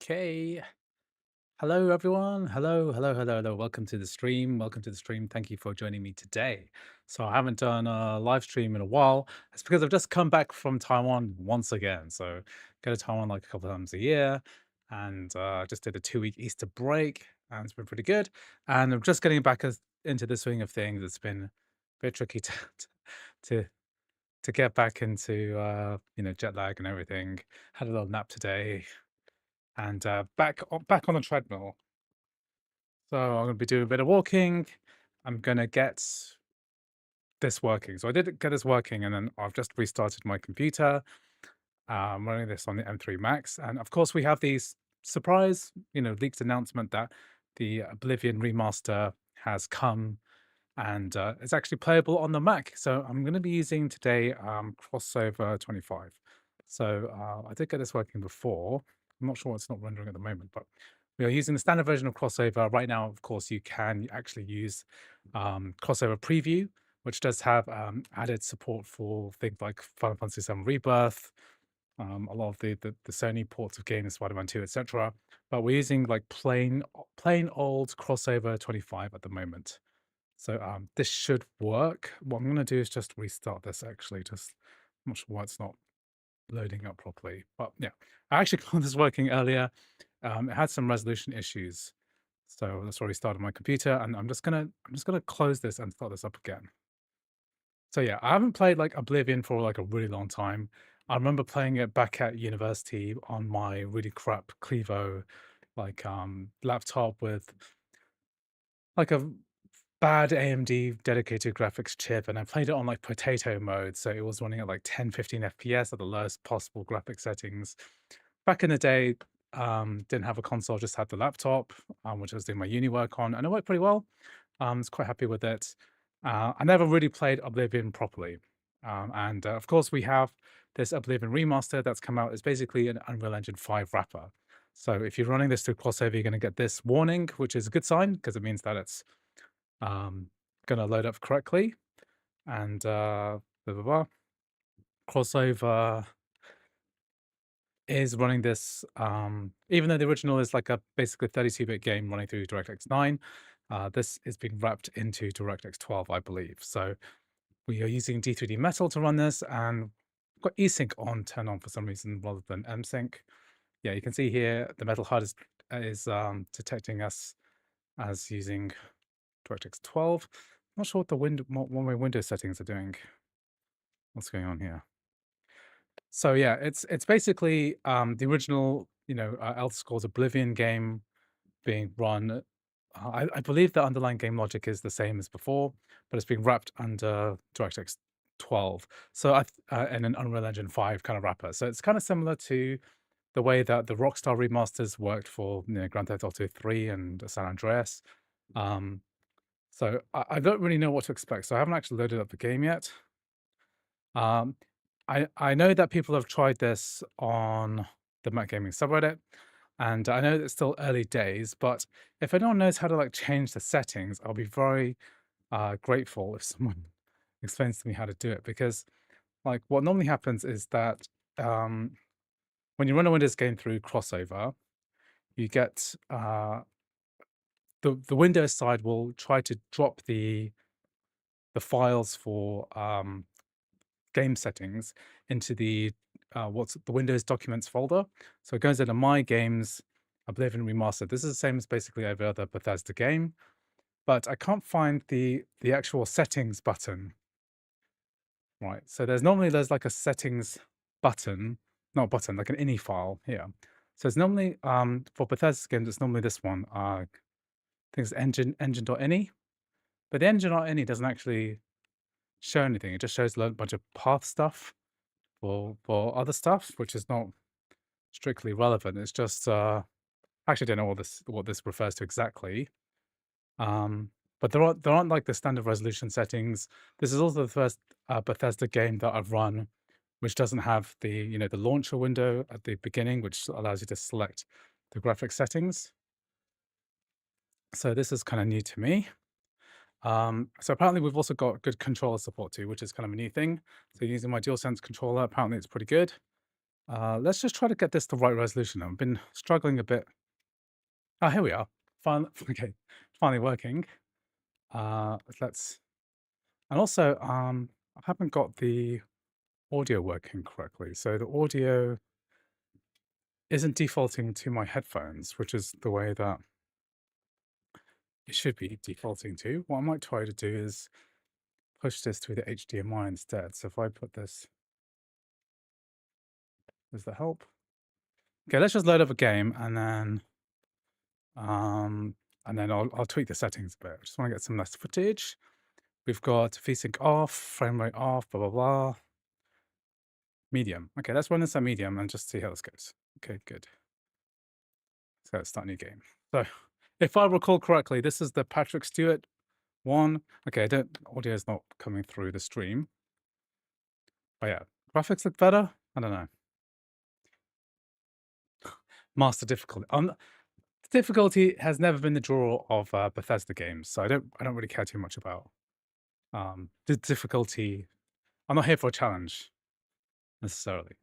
Okay. Hello, everyone. Hello, hello, hello, hello. Welcome to the stream. Welcome to the stream. Thank you for joining me today. So I haven't done a live stream in a while. It's because I've just come back from Taiwan once again. So go to Taiwan like a couple of times a year, and just did a 2 week Easter break, and it's been pretty good. And I'm just getting back into the swing of things. It's been a bit tricky to to get back into jet lag and everything. Had a little nap today and back on the treadmill. So I'm gonna be doing a bit of walking. I'm gonna get this working. So I did get this working, and then I've just restarted my computer. I'm running this on the M3 Max, and of course we have these surprise, leaked announcement that the Oblivion Remaster has come and it's actually playable on the Mac. So I'm going to be using today Crossover 25. So I did get this working before. I'm not sure it's not rendering at the moment, but we are using the standard version of Crossover right now. Of course, you can actually use Crossover Preview, which does have added support for things like Final Fantasy VII Rebirth, a lot of the Sony ports of games, Spider-Man 2, etc. But we're using like plain old Crossover 25 at the moment. So this should work. What I'm going to do is just restart this actually. I'm not sure why it's not loading up properly. But yeah, I actually got this working earlier. It had some resolution issues. So that's why I restarted my computer, and I'm just gonna close this and start this up again. So yeah, I haven't played like Oblivion for like a really long time. I remember playing it back at university on my really crap Clevo laptop with like a bad AMD dedicated graphics chip, and I played it on like potato mode, so it was running at like 10, 15 FPS at the lowest possible graphic settings. Back in the day, didn't have a console, just had the laptop, which I was doing my uni work on, and it worked pretty well. I was quite happy with it. I never really played Oblivion properly. And of course, we have this Oblivion Remaster that's come out. It's basically an Unreal Engine 5 wrapper. So if you're running this through Crossover, you're going to get this warning, which is a good sign because it means that it's um, gonna load up correctly. And blah, blah, blah. Crossover is running this, even though the original is like a basically 32-bit game running through DirectX 9. This is being wrapped into DirectX 12, I believe. So we are using D3D Metal to run this, and got eSync on turned on for some reason rather than MSync. Yeah, you can see here the Metal HUD is detecting us as using DirectX 12. Not sure what the what my Windows settings are doing. What's going on here? So yeah, it's basically the original, Elder Scrolls Oblivion game being run. I believe the underlying game logic is the same as before, but it's being wrapped under DirectX 12. So in an Unreal Engine 5 kind of wrapper. So it's kind of similar to the way that the Rockstar remasters worked for Grand Theft Auto 3 and San Andreas. Um, so I don't really know what to expect. So I haven't actually loaded up the game yet. Um, I know that people have tried this on the Mac Gaming subreddit, and I know it's still early days, but if anyone knows how to like change the settings, I'll be very grateful if someone explains to me how to do it. Because like what normally happens is that when you run a Windows game through Crossover, you get the Windows side will try to drop the files for game settings into the what's the Windows Documents folder. So it goes into My Games, Oblivion Remastered. This is the same as basically every other Bethesda game, but I can't find the actual settings button. Right. So there's like a settings button, not a button, like an ini file here. So it's normally for Bethesda games, it's normally this one. I think it's engine.ini. But the engine.ini doesn't actually show anything. It just shows a bunch of path stuff for other stuff, which is not strictly relevant. It's just I actually don't know what this refers to exactly. But there aren't like the standard resolution settings. This is also the first Bethesda game that I've run, which doesn't have the launcher window at the beginning, which allows you to select the graphic settings. So this is kind of new to me. So apparently we've also got good controller support too, which is kind of a new thing. So using my DualSense controller, apparently it's pretty good. Let's just try to get this the right resolution. I've been struggling a bit. Oh, here we are. Okay, finally working. Let's. And also, I haven't got the audio working correctly. So the audio isn't defaulting to my headphones, which is the way that it should be defaulting to. What I might try to do is push this through the HDMI instead. So if I put this, does that help? Okay, let's just load up a game um, and then I'll tweak the settings a bit. I just want to get some less footage. We've got VSync off, frame rate off, blah, blah, blah. Medium. Okay, let's run this at medium and just see how this goes. Okay, good. So let's start a new game. So if I recall correctly, this is the Patrick Stewart one. Okay, audio is not coming through the stream. But yeah, graphics look better. I don't know. Master difficulty. Difficulty has never been the draw of Bethesda games, so I don't really care too much about the difficulty. I'm not here for a challenge necessarily.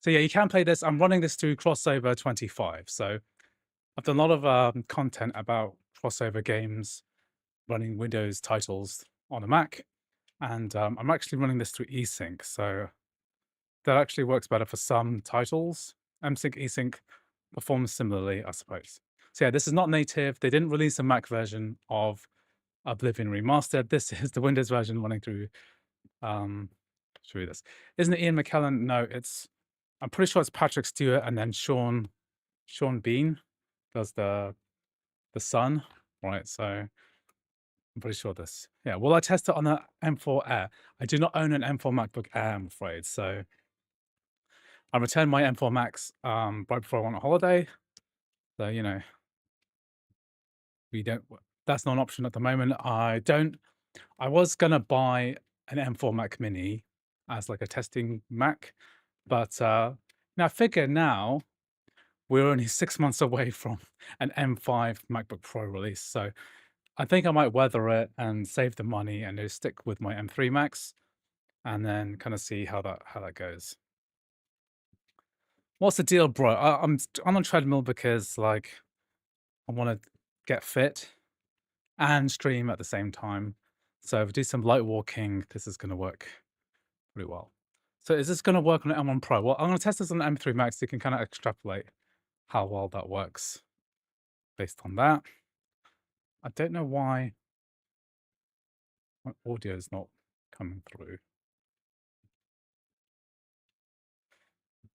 So yeah, you can play this. I'm running this through Crossover 25. So I've done a lot of content about crossover games running Windows titles on a Mac, and I'm actually running this through eSync. So that actually works better for some titles. MSync, eSync performs similarly, I suppose. So yeah, this is not native. They didn't release a Mac version of Oblivion Remastered. This is the Windows version running through. Should we read this? Isn't it Ian McKellen? No, I'm pretty sure it's Patrick Stewart and then Sean Bean does the son, right? So I'm pretty sure this. Yeah. Will I test it on an M4 Air? I do not own an M4 MacBook Air, I'm afraid. So I returned my M4 Max right before I went on holiday. So we don't. That's not an option at the moment. I was gonna buy an M4 Mac Mini as like a testing Mac, but now I figure now we're only 6 months away from an M5 MacBook Pro release. So I think I might weather it and save the money and just stick with my M3 Max and then kind of see how that goes. What's the deal, bro? I'm on a treadmill because like I want to get fit and stream at the same time. So if I do some light walking, this is going to work pretty well. So is this going to work on an M1 Pro? Well, I'm going to test this on the M3 Max so you can kind of extrapolate how well that works based on that. I don't know why my audio is not coming through.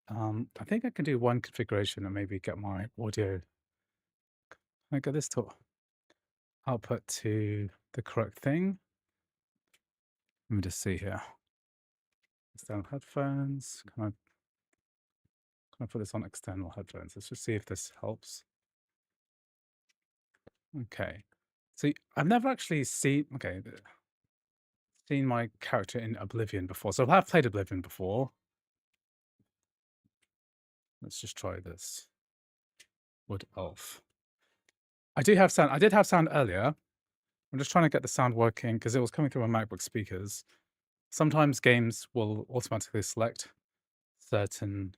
I think I can do one configuration and maybe get my audio. Can I get this to output to the correct thing? Let me just see here. External headphones. Can I put this on external headphones? Let's just see if this helps. Okay. So I've never actually seen my character in Oblivion before. So I have played Oblivion before. Let's just try this. Wood Elf. I did have sound earlier. I'm just trying to get the sound working because it was coming through my MacBook speakers. Sometimes games will automatically select certain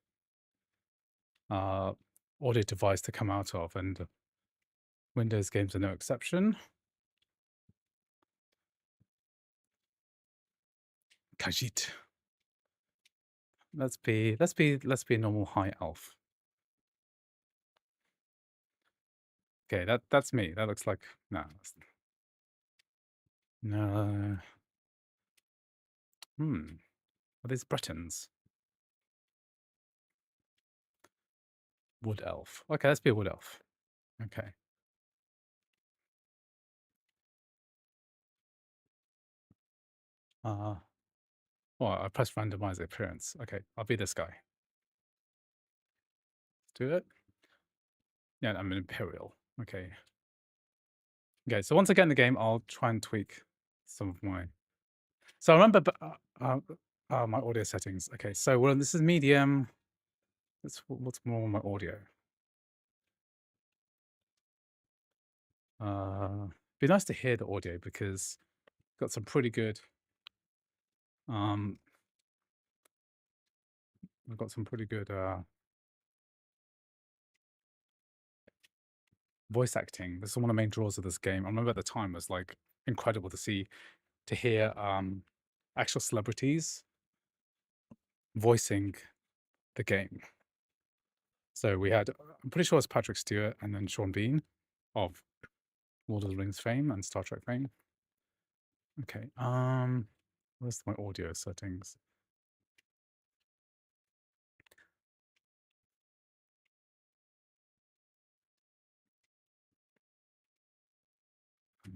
audio device to come out of, and Windows games are no exception. Khajiit. Let's be a normal high elf. Okay, that's me. That looks like no. No. Are these Bretons? Wood elf. Okay, let's be a wood elf. Okay. Well, I pressed randomize appearance. Okay, I'll be this guy. Let's do it. Yeah, I'm an Imperial. Okay. Okay, so once I get in the game, I'll try and tweak some of my. So I remember my audio settings. Okay, so this is medium. What's more on my audio? Be nice to hear the audio because I've got some pretty good I've got some pretty good voice acting. This is one of the main draws of this game. I remember at the time it was like incredible to hear actual celebrities voicing the game. So we had, I'm pretty sure it's Patrick Stewart and then Sean Bean of Lord of the Rings fame and Star Trek fame. Okay, where's my audio settings?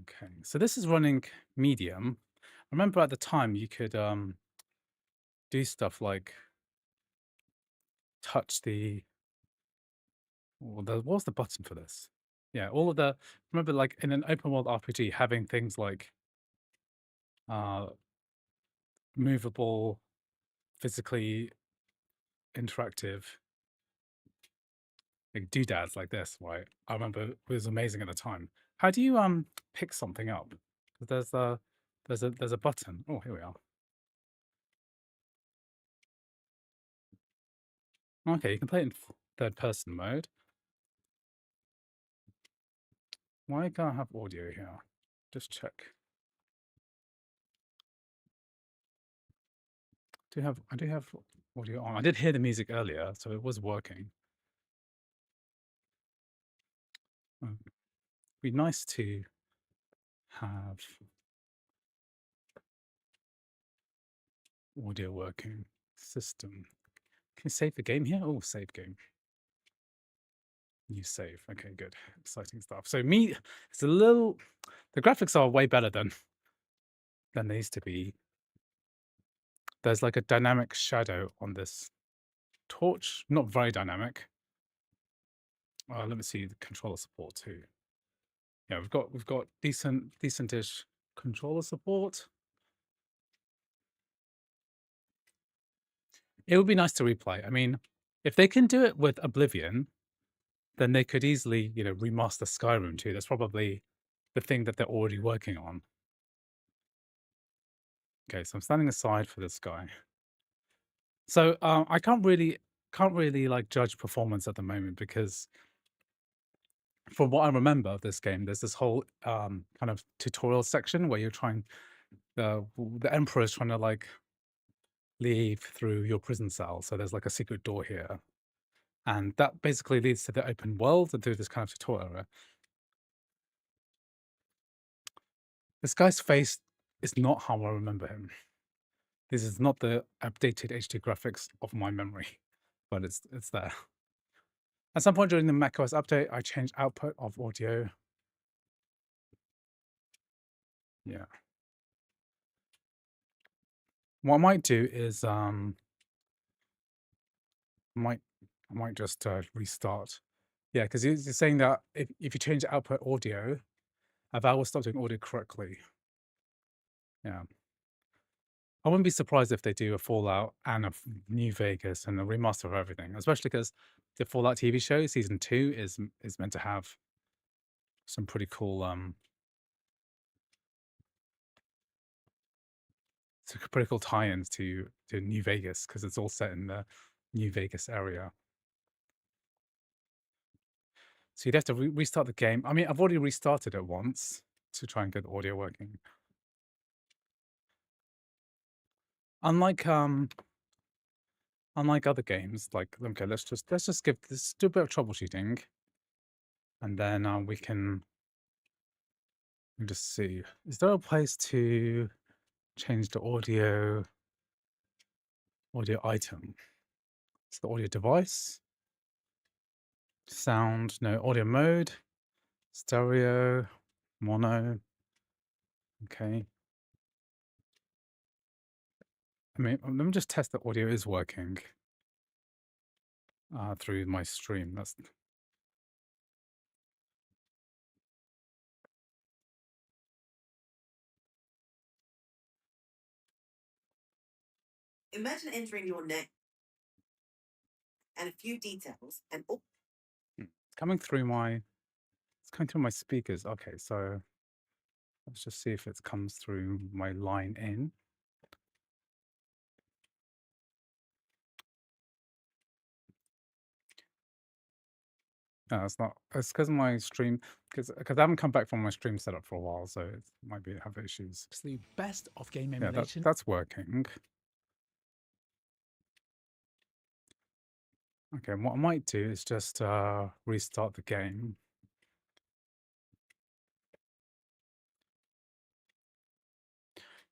Okay, so this is running medium. I remember at the time you could do stuff like touch the, well, what was the button for this? Yeah, all of the, remember like in an open world RPG having things like uh movable, physically interactive, like doodads like this, right? I remember it was amazing at the time. How do you pick something up? 'Cause there's a button. Oh, here we are. Okay, you can play it in third person mode. Why can't I have audio here? Just check. I do have audio on. I did hear the music earlier, so it was working. Be nice to have audio working system. Can you save the game here? Oh, save game. New save. Okay, good. Exciting stuff. So it's a little, the graphics are way better than they used to be. There's like a dynamic shadow on this torch, not very dynamic. Let me see the controller support too. Yeah, we've got decentish controller support. It would be nice to replay. I mean, if they can do it with Oblivion, then they could easily, you know, remaster Skyrim too. That's probably the thing that they're already working on. Okay, so I'm standing aside for this guy. So I can't really like judge performance at the moment because from what I remember of this game, there's this whole kind of tutorial section where you're trying the emperor is trying to like leave through your prison cell. So there's like a secret door here, and that basically leads to the open world and through this kind of tutorial area. This guy's face is not how I remember him. This is not the updated HD graphics of my memory, but it's there. At some point during the macOS update, I changed output of audio. Yeah. What I might do is I might just restart. Yeah, because you're saying that if you change output audio, Val will stop doing audio correctly. Yeah. I wouldn't be surprised if they do a Fallout and a New Vegas and a remaster of everything, especially because the Fallout TV show season 2 is meant to have some pretty cool pretty cool tie-ins to New Vegas because it's all set in the New Vegas area. So you'd have to restart the game. I mean, I've already restarted it once to try and get the audio working. Unlike other games, like okay, let's just do a bit of troubleshooting, and then we can just see. Is there a place to change the audio item? It's the audio device, sound, no audio mode, stereo, mono. Okay. I mean, let me just test that audio is working through my stream. That's Imagine entering your name and a few details and it's coming through my speakers. Okay, so let's just see if it comes through my line in. No, it's not. It's because my stream, because I haven't come back from my stream setup for a while, so it might be have issues. It's the best of game Yeah, emulation. that's working. Okay, what I might do is just restart the game.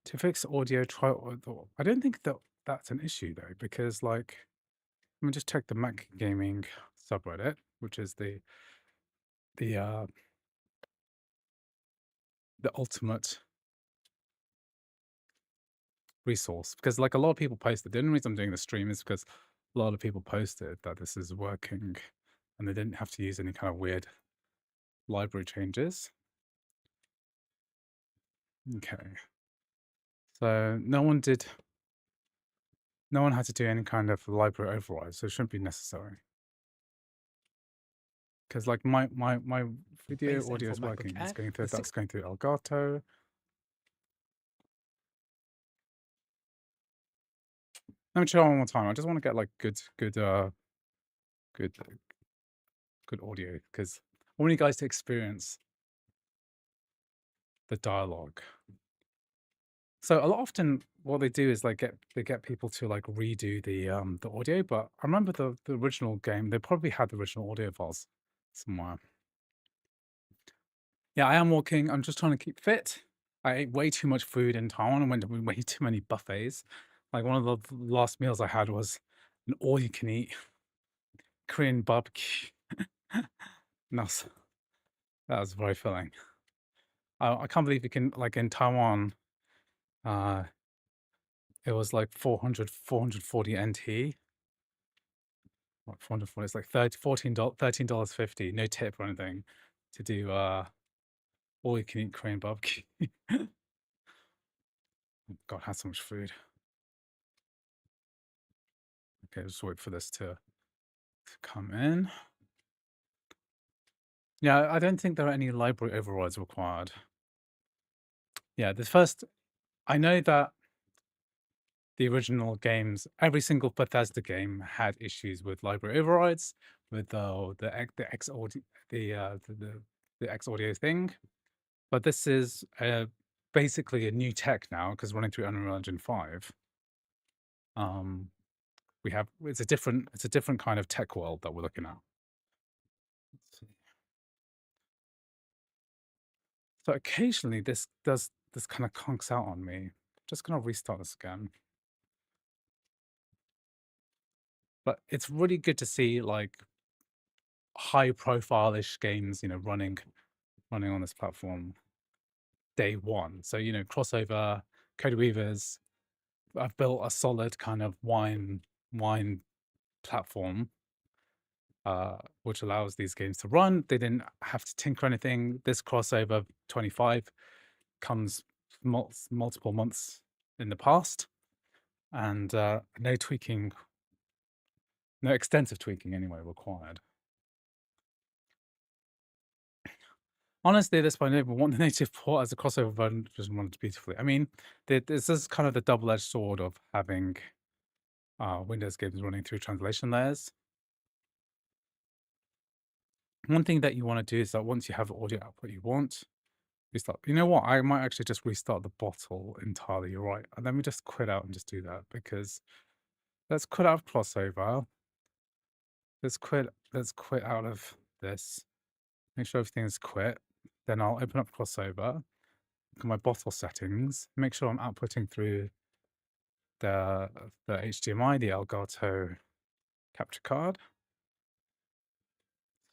To fix audio, try. I don't think that that's an issue though, because like, let me just check the Mac gaming subreddit, which is the uh the ultimate resource, because like a lot of people posted. The only reason I'm doing the stream is because a lot of people posted that this is working, and they didn't have to use any kind of weird library changes. Okay, so no one had to do any kind of library override, so it shouldn't be necessary. Because like my video Base M audio for is MacBook working. It's Air. going through The that's going through Elgato. Let me try one more time. I just want to get like good good audio, because I want you guys to experience the dialogue. So a lot often what they do is like they get people to like redo the audio, but I remember the original game, they probably had the original audio files somewhere. Yeah, I am walking. I'm just trying to keep fit. I ate way too much food in Taiwan and went to way too many buffets. Like one of the last meals I had was an all you can eat Korean barbecue. And that was very filling. I can't believe you can, like in Taiwan, uh, it was like 440 NT. What 440? It's like $13.50, no tip or anything, to do all you can eat Korean barbecue. God, I had so much food. Okay, just wait for this to come in. Yeah, I don't think there are any library overrides required. Yeah, I know that the original games, every single Bethesda game had issues with library overrides, with the X audio, the X audio thing. But this is basically a new tech now, because running through Unreal Engine 5. We have it's a different kind of tech world that we're looking at. Let's see. So occasionally this kind of conks out on me. Just gonna restart this again. But it's really good to see like high profile-ish games, running on this platform day one. So, Crossover, Code Weavers, I've built a solid kind of wine platform, which allows these games to run. They didn't have to tinker anything. This Crossover 25 comes multiple months in the past, and no tweaking, no extensive tweaking anyway required. Honestly, at this point, I don't even want the native port as a crossover version, just runs beautifully. I mean, this is kind of the double-edged sword of having Windows games running through translation layers. One thing that you want to do is that once you have the audio output you want, restart. You know what? I might actually just restart the bottle entirely. You're right. And let me just quit out and just do that, because let's quit out of crossover. Let's quit out of this. Make sure everything is quit. Then I'll open up crossover, look at my bottle settings, make sure I'm outputting through the HDMI, the Elgato capture card.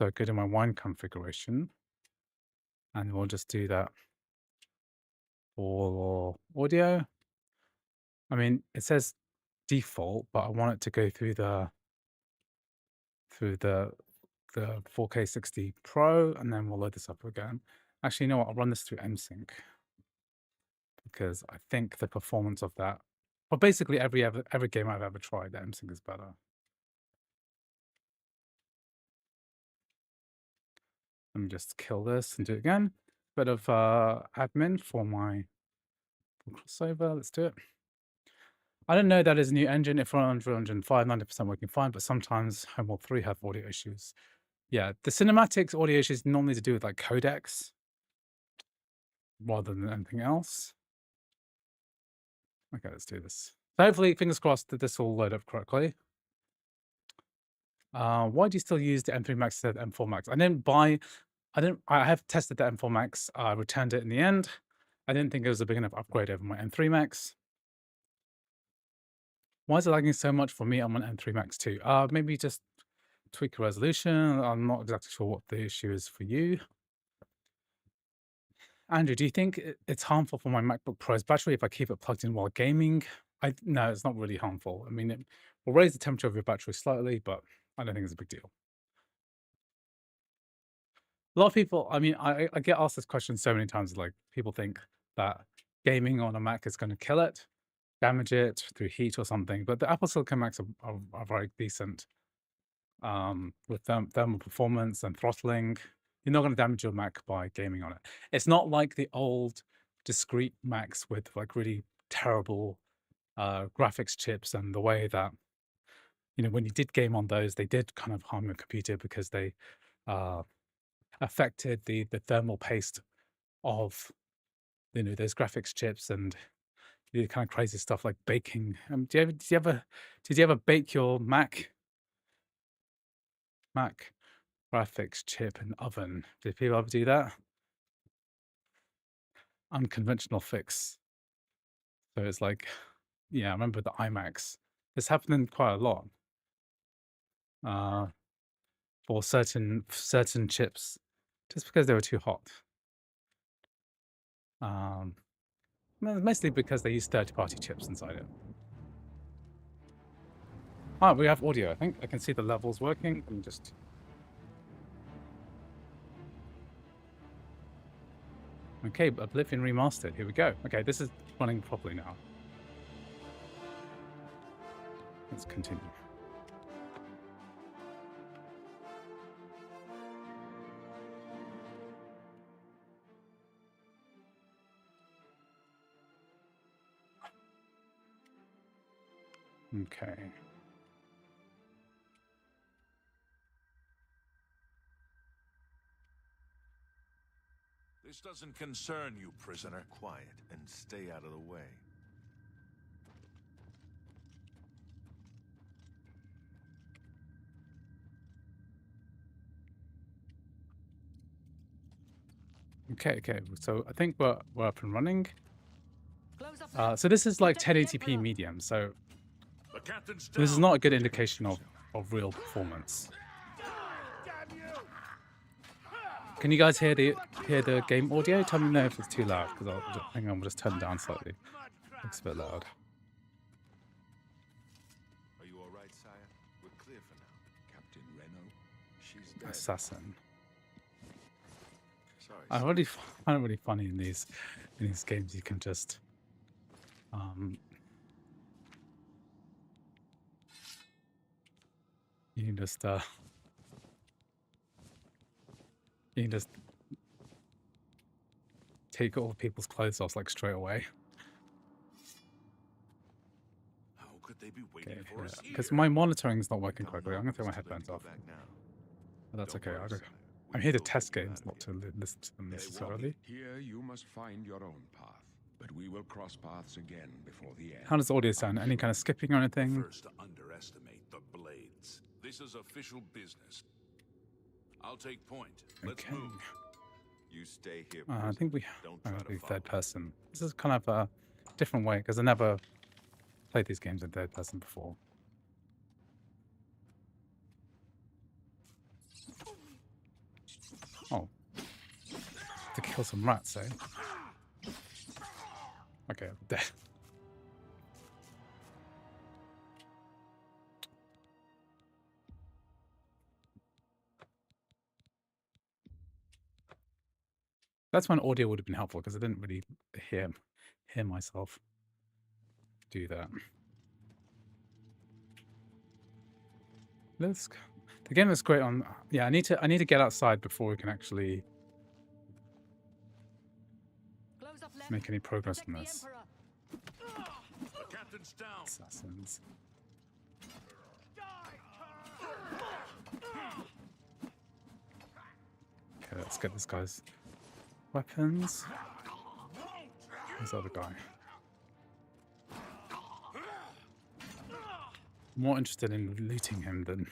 So go to my wine configuration, and we'll just do that for audio. I mean, it says default, but I want it to go through the 4K 60 Pro, and then we'll load this up again. Actually, you know what? I'll run this through MSync, because I think the performance of that, well, basically every game I've ever tried, the MSync is better. Let me just kill this and do it again. Bit of admin for my crossover. Let's do it. I don't know that is a new engine. If we're on Unreal Engine 5, 90% working fine, but sometimes Homeworld 3 have audio issues. Yeah, the cinematics audio is normally to do with like codecs rather than anything else. Okay, let's do this. So hopefully, fingers crossed that this will load up correctly. Why do you still use the M3 Max instead of M4 Max? I have tested the M4 Max. I returned it in the end. I didn't think it was a big enough upgrade over my M3 Max. Why is it lagging so much for me on my M3 Max too? Maybe just tweak the resolution. I'm not exactly sure what the issue is for you. Andrew, do you think it's harmful for my MacBook Pro's battery if I keep it plugged in while gaming? No, it's not really harmful. I mean, it will raise the temperature of your battery slightly, but I don't think it's a big deal. A lot of people, I mean, I get asked this question so many times, like people think that gaming on a Mac is going to kill it, damage it through heat or something. But the Apple Silicon Macs are very decent with thermal performance and throttling. You're not going to damage your Mac by gaming on it. It's not like the old discrete Macs with like really terrible graphics chips and the way that, when you did game on those, they did kind of harm your computer because they affected the thermal paste of those graphics chips and the kind of crazy stuff like baking. Did you ever bake your Mac graphics chip in oven? Did people ever do that? Unconventional fix. So it's like, yeah, I remember the iMacs. This happened quite a lot for certain chips, just because they were too hot. Mostly because they use third-party chips inside it. We have audio. I think I can see the levels working. Let me just. Okay, Oblivion Remastered. Here we go. Okay, this is running properly now. Let's continue. Okay. This doesn't concern you, prisoner. Quiet and stay out of the way. Okay. So I think we're up and running. So this is like 1080p medium. So this is not a good indication of real performance. Can you guys hear the game audio? Tell me if it's too loud, because I think I'm just turn it down slightly. Looks a bit loud. Are you all right, sire? We're clear for now. Captain Reno, she's dead. Assassin. Sorry. I really find it really funny in these games. You can just you can just take all people's clothes off like straight away. How could they be waiting for us? Because my monitoring is not working correctly. I'm gonna take my headphones off. But that's okay. I'm here to test games, not to listen to them necessarily. Here you must find your own path, but we will cross paths again before the end. How does the audio sound? Any kind of skipping or anything? First to underestimate the blades. This is official business. I'll take point. Let's move. You stay here. I think we Don't try to be follow. third person. This is kind of a different way because I never played these games in third person before. Oh, to kill some rats, eh? Okay, I'm dead. That's when audio would have been helpful because I didn't really hear myself do that. The game is great on. Yeah, I need to get outside before we can actually make any progress on this. The captain's down. Okay, let's get this guy's weapons. Where's the other guy? More interested in looting him than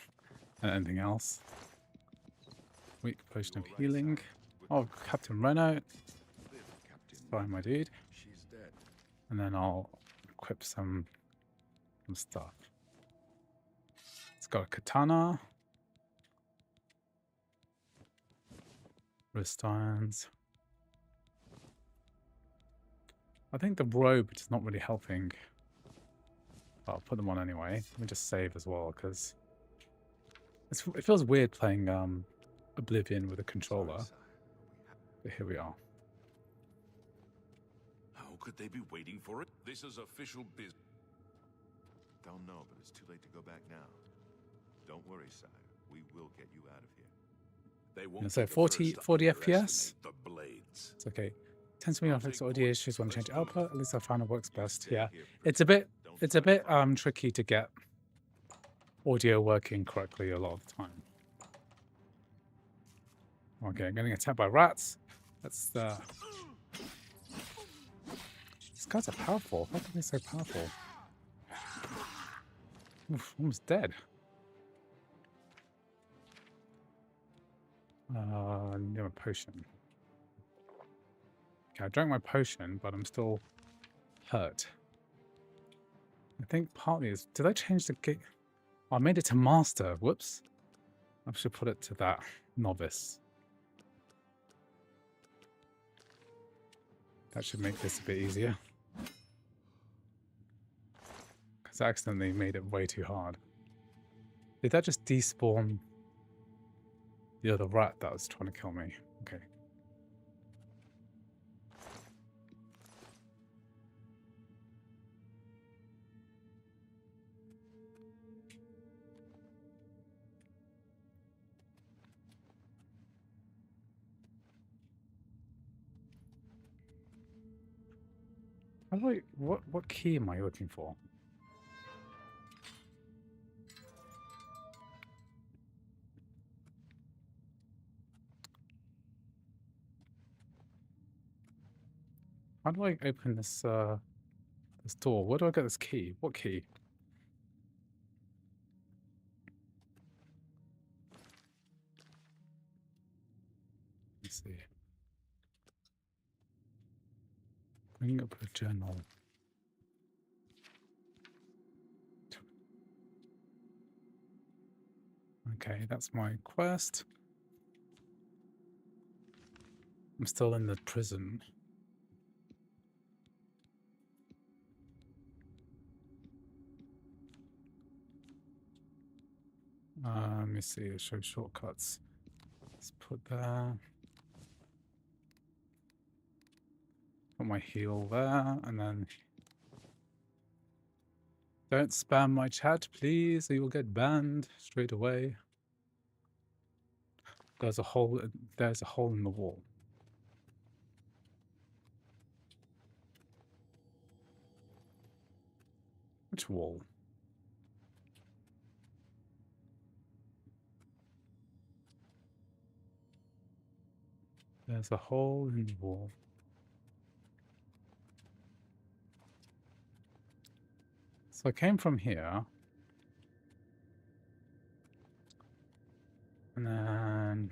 anything else. Weak potion of healing. Oh, Captain Renault. Fine, my dude. She's dead. And then I'll equip some stuff. It's got a katana. Wrist irons. I think the robe is not really helping. But I'll put them on anyway. Let me just save as well, because it feels weird playing Oblivion with a controller. Sorry, sire. But here we are. How could they be waiting for it? This is official business. Don't know, but it's too late to go back now. Don't worry, sire. We will get you out of here. They And won't so be the 40 first to FPS. underestimate the blades. It's okay. Tends to be off its audio issues when I change output. At least I found it works best. Stay Yeah. here for It's the a bit Don't it's a start bit fire. tricky to get audio working correctly a lot of the time. Okay, I'm getting attacked by rats. That's the These guys are powerful. How can they be so powerful? Oof, almost dead. I need a potion. Okay, I drank my potion, but I'm still hurt. I think partly is... Did I change the gate? Oh, I made it to master. Whoops. I should put it to that. Novice. That should make this a bit easier. Because I accidentally made it way too hard. Did that just despawn the other rat that was trying to kill me? Okay. How do I... What key am I looking for? How do I open this this door? Where do I get this key? What key? Let's see. Bring up a journal. Okay, that's my quest. I'm still in the prison. Let me see, show shortcuts. Let's put there. Put my heal there, and then... Don't spam my chat, please, or you'll get banned straight away. There's a hole in the wall. Which wall? There's a hole in the wall. So I came from here. And then...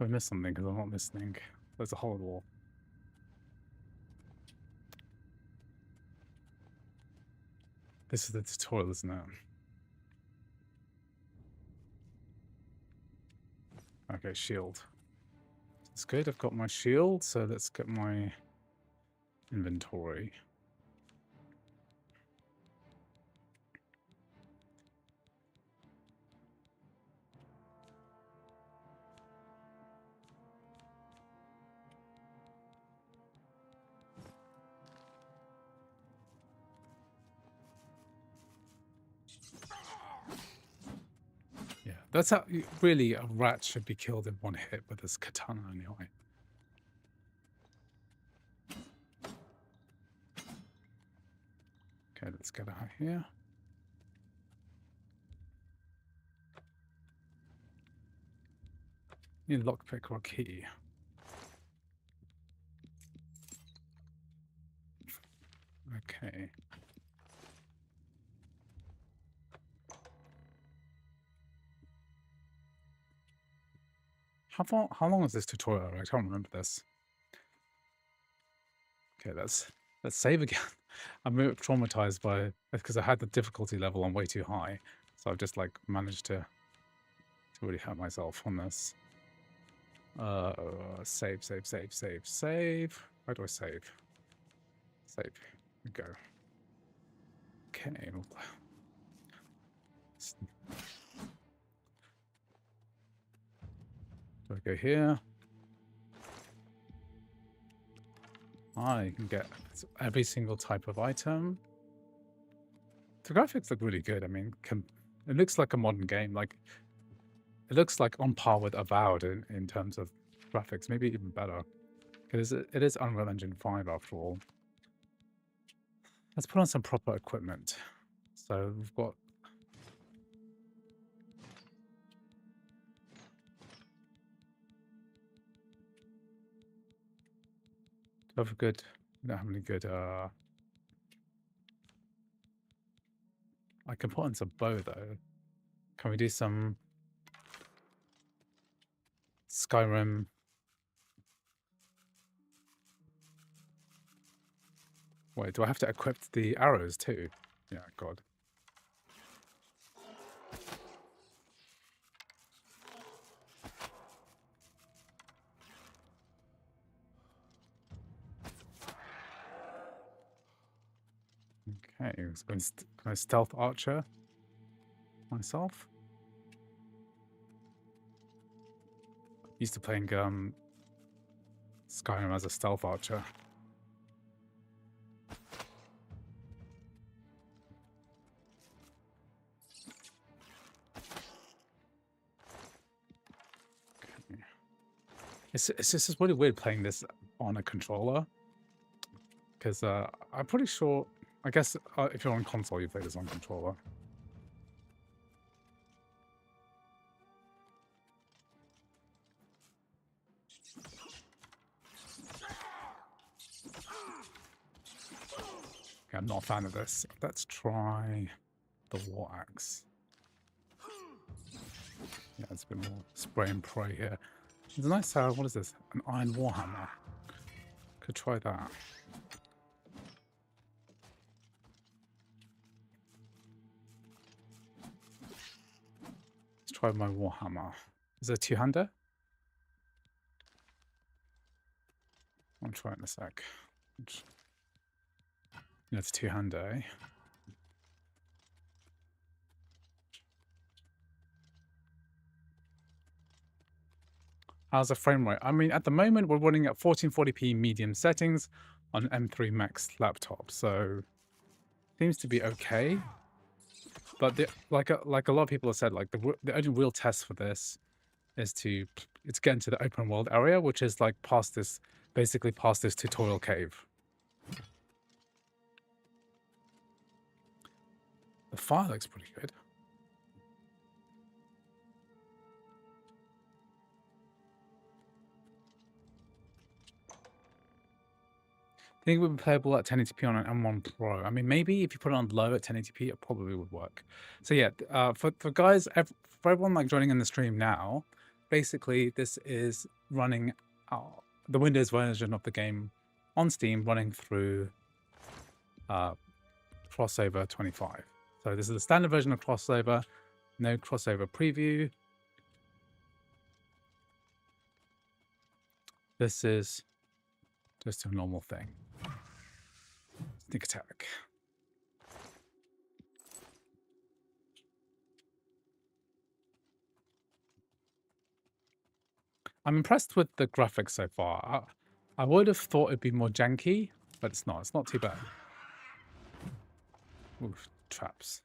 I missed something because I'm not listening. There's a hole in the wall. This is the tutorial, isn't it? Okay, shield. That's good, I've got my shield, so let's get my inventory. Yeah, that's how really a rat should be killed in one hit with this katana anyway. Okay, let's get out here. Need a lockpick or a key. Okay. How long is this tutorial? I can't remember this. Okay, let's save again. I'm a bit traumatized by because I had the difficulty level on way too high. So I've just like managed to really hurt myself on this. Save. Where do I save? Save. Here we go. Okay. Do I go here? You can get every single type of item. The graphics look really good. I mean, it looks like a modern game. Like, it looks like on par with Avowed in terms of graphics, maybe even better. Because it is Unreal Engine 5 after all. Let's put on some proper equipment. So we've got... We don't have any good... I can put on some bow though. Can we do some Skyrim? Wait, do I have to equip the arrows too? Yeah, God. Okay, can I stealth archer myself? Used to playing Skyrim as a stealth archer. Okay. It's just really weird playing this on a controller. Because I'm pretty sure, I guess if you're on console, you play this on controller. Okay, I'm not a fan of this. Let's try the war axe. Yeah, it's a bit more spray and pray here. It's a nice, what is this? An iron warhammer. Could try that. Let's try my warhammer. Is it a two-hander? I'll try it in a sec. Yeah, it's a two-hander, eh? How's the frame rate? I mean, at the moment, we're running at 1440p medium settings on M3 Max laptop, so seems to be okay. But like a lot of people have said, like the only real test for this is to get into the open world area, which is like basically past this tutorial cave. The fire looks pretty good. I think it would be playable at 1080p on an M1 Pro. I mean, maybe if you put it on low at 1080p, it probably would work. So yeah, for guys, for everyone like joining in the stream now, basically this is running the Windows version of the game on Steam, running through Crossover 25. So this is the standard version of Crossover, no Crossover preview. This is just a normal thing. Sneak attack. I'm impressed with the graphics so far. I would have thought it'd be more janky, but it's not. It's not too bad. Oof, traps.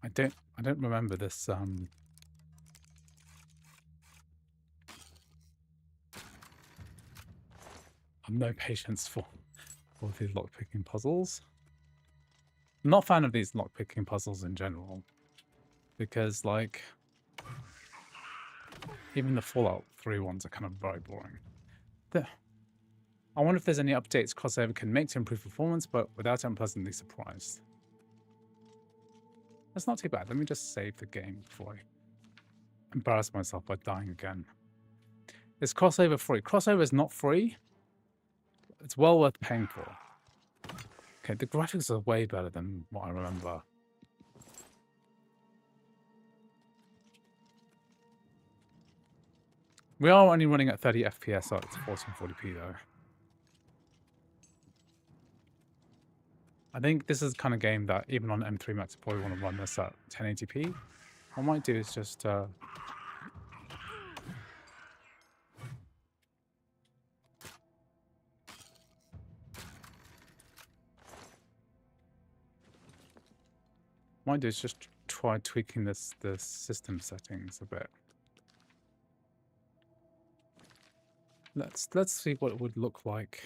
I don't remember this no patience for these lockpicking puzzles. I'm not a fan of these lockpicking puzzles in general, because like even the Fallout 3 ones are kind of very boring. I wonder if there's any updates crossover can make to improve performance, but without it, I'm pleasantly surprised. That's not too bad. Let me just save the game before I embarrass myself by dying again. Is crossover free? Crossover is not free. It's well worth paying for. Okay, the graphics are way better than what I remember. We are only running at 30 FPS, so it's 1440p though. I think this is the kind of game that even on M3 Max, I probably want to run this at 1080p. What I might do is just try tweaking the system settings a bit. Let's see what it would look like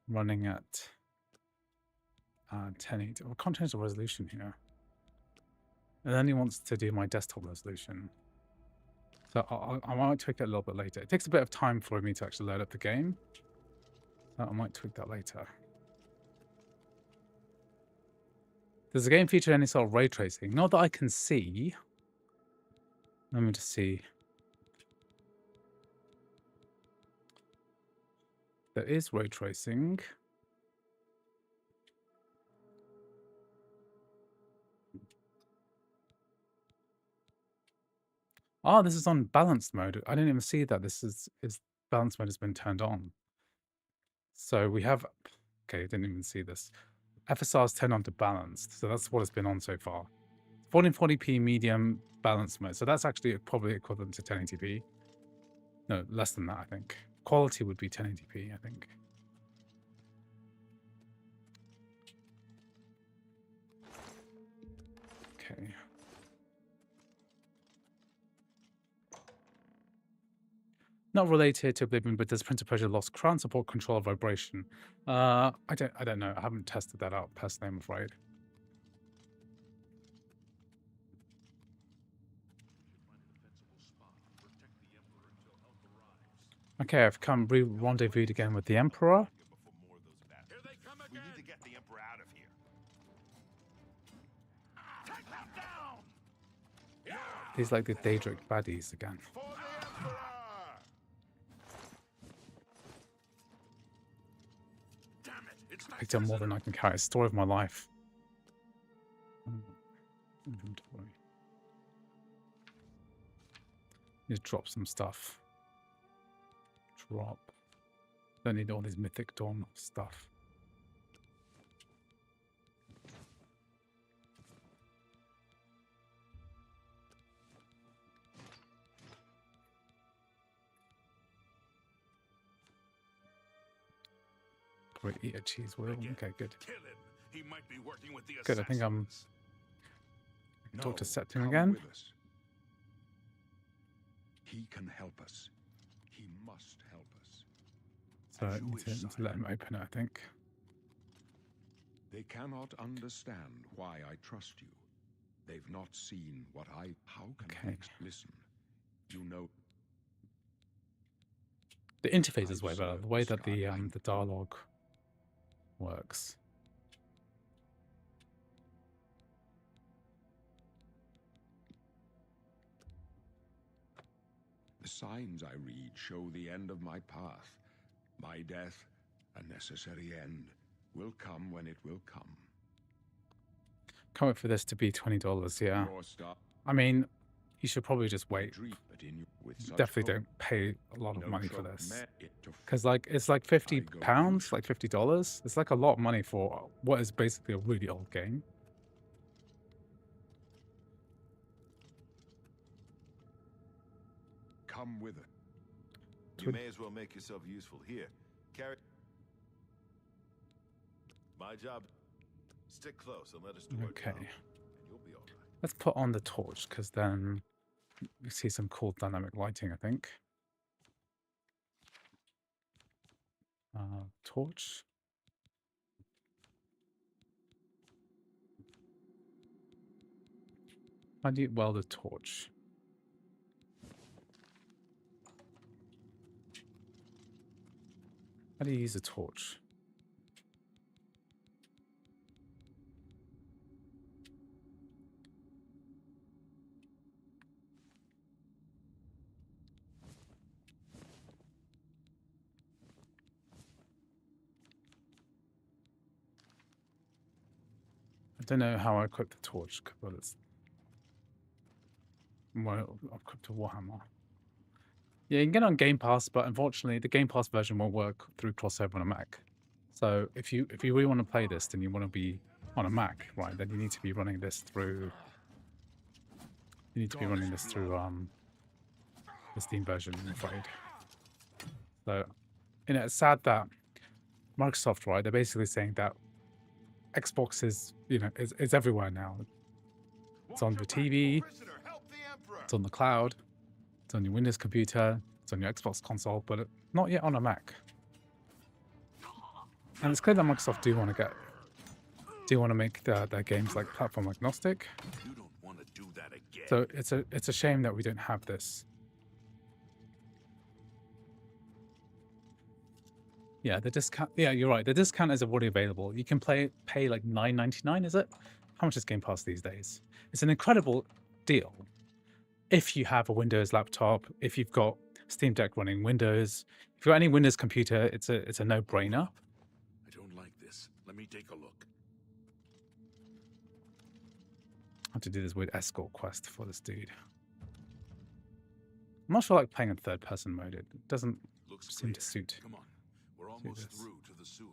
running at 1080. I can't change the resolution here. And then he wants to do my desktop resolution. So I might tweak it a little bit later. It takes a bit of time for me to actually load up the game. So I might tweak that later. Does the game feature any sort of ray tracing? Not that I can see. Let me just see. There is ray tracing. Oh, this is on balanced mode. I didn't even see that this is balanced mode has been turned on. So we have, okay, I didn't even see this. FSR is turned on to balanced. So that's what it's been on so far. 1440p medium balanced mode. So that's actually probably equivalent to 1080p. No, less than that, I think. Quality would be 1080p, I think. Okay. Not related to Oblivion, but does printer pressure loss crown support control of vibration? I don't know. I haven't tested that out personally, I'm afraid. Okay, I've come rendezvoused again with the Emperor. We need to get the Emperor out of here. These like the Daedric baddies again. For the Emperor! Damn it! It's not Picked up more than I can carry. Story of my life. Inventory. Just drop some stuff. Drop. Don't need all these Mythic Dawn stuff. Great, eat a cheese wheel. Okay, good. Kill him. He might be working with the Good, I think I can talk to Septim come again. with us. He can help us. He must help us. So I need to let him open it, I think. They cannot understand why I trust you. They've not seen what I... How can they listen? You know... The interface is way better. The way that the dialogue works. The signs I read show the end of my path. My death, a necessary end, will come when it will come. Can't wait for this to be $20, yeah. Your star I mean, you should probably just wait. dream, but in you with such Definitely hope, don't pay a lot of no money for trope this. meant it to Because like it's like £50, like $50. It's like a lot of money for what is basically a really old game. come with it. You may as well make yourself useful. Here, carry... My job... Stick close and let us do our Okay. job, and you'll be all right. Let's put on the torch because then we see some cool dynamic lighting, I think. Torch. How do you weld a torch? How do you use a torch? I don't know how I equip the torch, but it's well, I've equipped a Warhammer. Yeah, you can get it on Game Pass, but unfortunately, the Game Pass version won't work through crossover on a Mac. So if you really want to play this, then you want to be on a Mac, right? Then you need to be running this through. You need to be running this through the Steam version, I'm afraid. So, you know, it's sad that Microsoft, right? They're basically saying that Xbox is, you know, is everywhere now. It's on the TV, it's on the cloud, it's on your Windows computer, it's on your Xbox console, but not yet on a Mac. And it's clear that Microsoft do want to make their games like platform agnostic. You don't want to do that again. So it's a shame that we don't have this. Yeah, the discount. Yeah, you're right. The discount is already available. You can pay like $9.99. Is it? How much is Game Pass these days? It's an incredible deal. If you have a Windows laptop, if you've got Steam Deck running Windows, if you've got any Windows computer, it's a no-brainer. I don't like this. Let me take a look. I have to do this weird escort quest for this dude. I'm not sure like playing in third-person mode. It doesn't seem to suit. Come on. We're almost through to the sewers.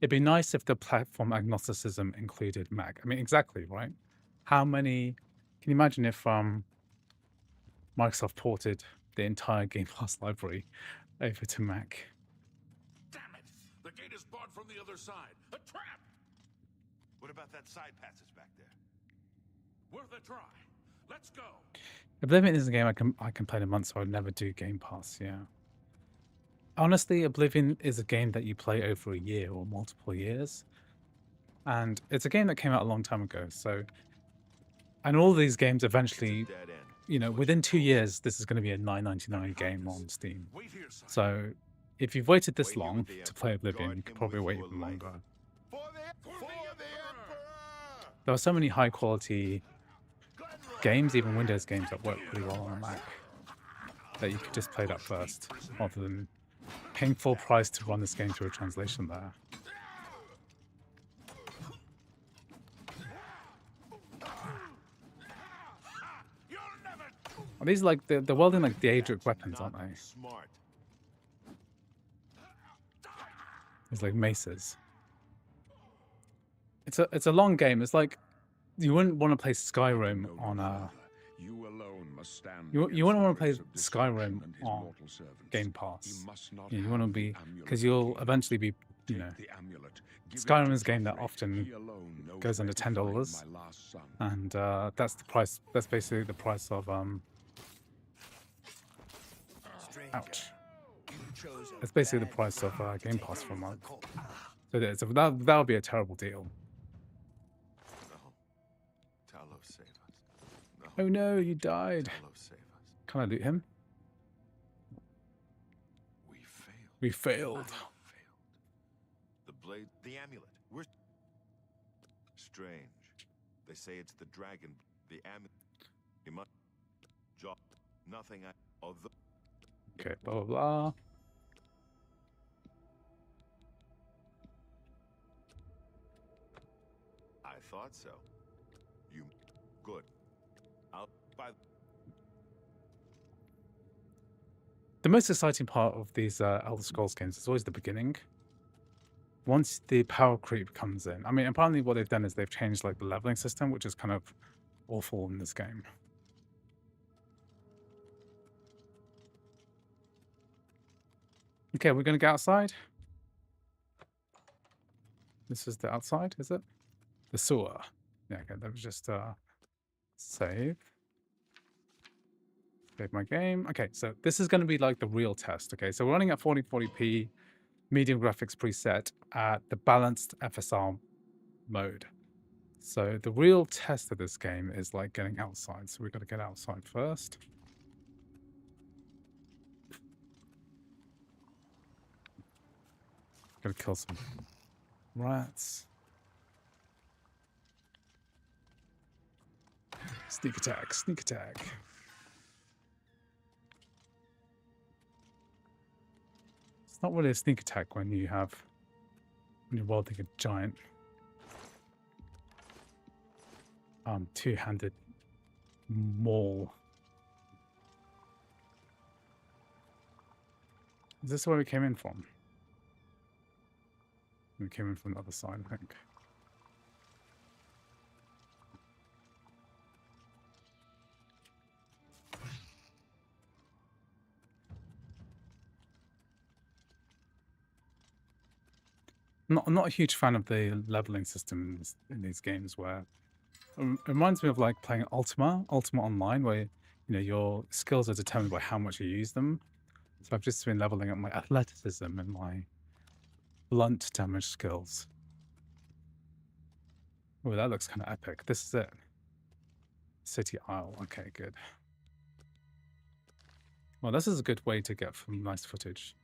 It'd be nice if the platform agnosticism included Mac. I mean, exactly, right? How many... Can you imagine if Microsoft ported the entire Game Pass library over to Mac? Damn it! The gate is barred from the other side. A trap! What about that side passage back there? Worth a try. Let's go. Oblivion is a game I can play in a month, so I'd never do Game Pass, yeah. Honestly, Oblivion is a game that you play over a year or multiple years. And it's a game that came out a long time ago, so... And all these games eventually, you know, within 2 years, this is going to be a $9.99 game on Steam. So if you've waited this long to play Oblivion, you could probably wait even longer. There are so many high-quality games, even Windows games, that work pretty well on a Mac, that you could just play that first, rather than paying full price to run this game through a translation there. Are these like they're welding like Daedric weapons, aren't they? Smart. It's like maces. It's a long game. It's like you wouldn't want to play Skyrim on a. You alone must stand. You wouldn't want to play Skyrim on Game Pass. Yeah, you want to be because you'll eventually be, you know. Skyrim is a game that often goes under $10, and that's the price. That's basically the price of Ouch. It's basically the price of Game Pass for a month. So that would be a terrible deal. No. Talos, save us. No. Oh no, you died. Talos, save us. Can I loot him? We failed. We failed. The blade, the amulet. We're strange. They say it's the dragon. The amulet. He must. Job. Nothing. Although. Okay, blah blah blah. I thought so. You. Good. I'll buy. The most exciting part of these Elder Scrolls games is always the beginning. Once the power creep comes in, I mean, apparently what they've done is they've changed like the leveling system, which is kind of awful in this game. Okay, we're gonna go outside. This is the outside, is it? The sewer. Yeah, okay, that was just save. Save my game. Okay, so this is gonna be like the real test. Okay, so we're running at 4040p. medium graphics preset at the balanced FSR mode. So the real test of this game is like getting outside. So we've got to get outside first. Gotta kill some rats. Sneak attack, sneak attack. It's not really a sneak attack when you're wielding a giant two-handed maul. Is this where we came in from? We came in from the other side, I think. I'm not a huge fan of the leveling system in these games, where it reminds me of like playing Ultima Online, where your skills are determined by how much you use them. So I've just been leveling up my athleticism and my blunt damage skills. Oh, that looks kind of epic. This is it. City Isle. Okay, good. Well, this is a good way to get some nice footage.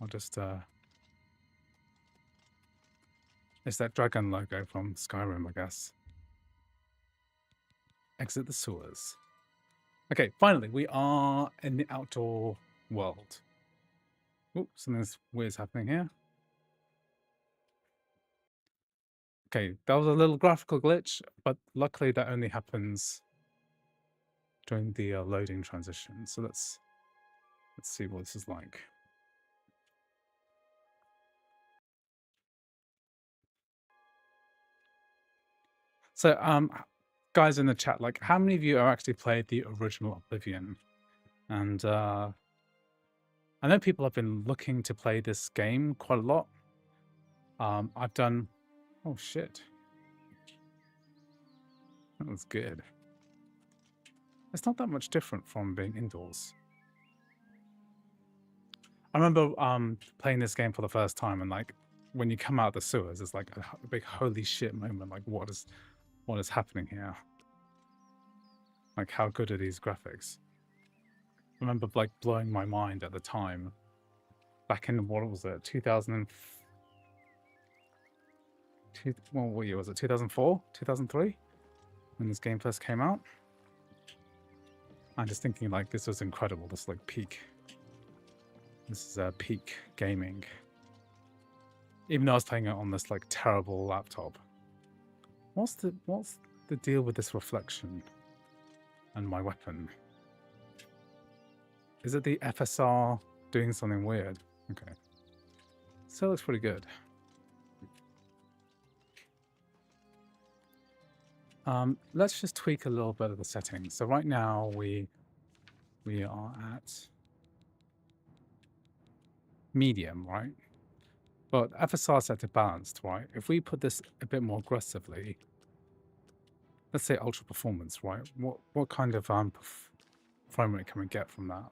I'll just it's that dragon logo from Skyrim, I guess. Exit the sewers. Okay, finally, we are in the outdoor world. Oh, something weird's happening here. Okay, that was a little graphical glitch, but luckily that only happens during the loading transition. So let's see what this is like. So, guys in the chat, like, how many of you have actually played the original Oblivion? And I know people have been looking to play this game quite a lot. I've done... Oh, shit. That was good. It's not that much different from being indoors. I remember playing this game for the first time, and like, when you come out of the sewers, it's like a big holy shit moment. Like, what is happening here? Like, how good are these graphics? I remember like blowing my mind at the time. Back in, what was it, 2002? Well, what year was it? 2004, 2003, when this game first came out. I'm just thinking like this was incredible. This is like peak. This is peak gaming. Even though I was playing it on this like terrible laptop. What's the deal with this reflection and my weapon? Is it the FSR doing something weird? Okay. So it looks pretty good. Let's just tweak a little bit of the settings. So right now we are at medium, right? But FSR set to balanced, right? If we put this a bit more aggressively, let's say ultra performance, right? What kind of frame rate can we get from that?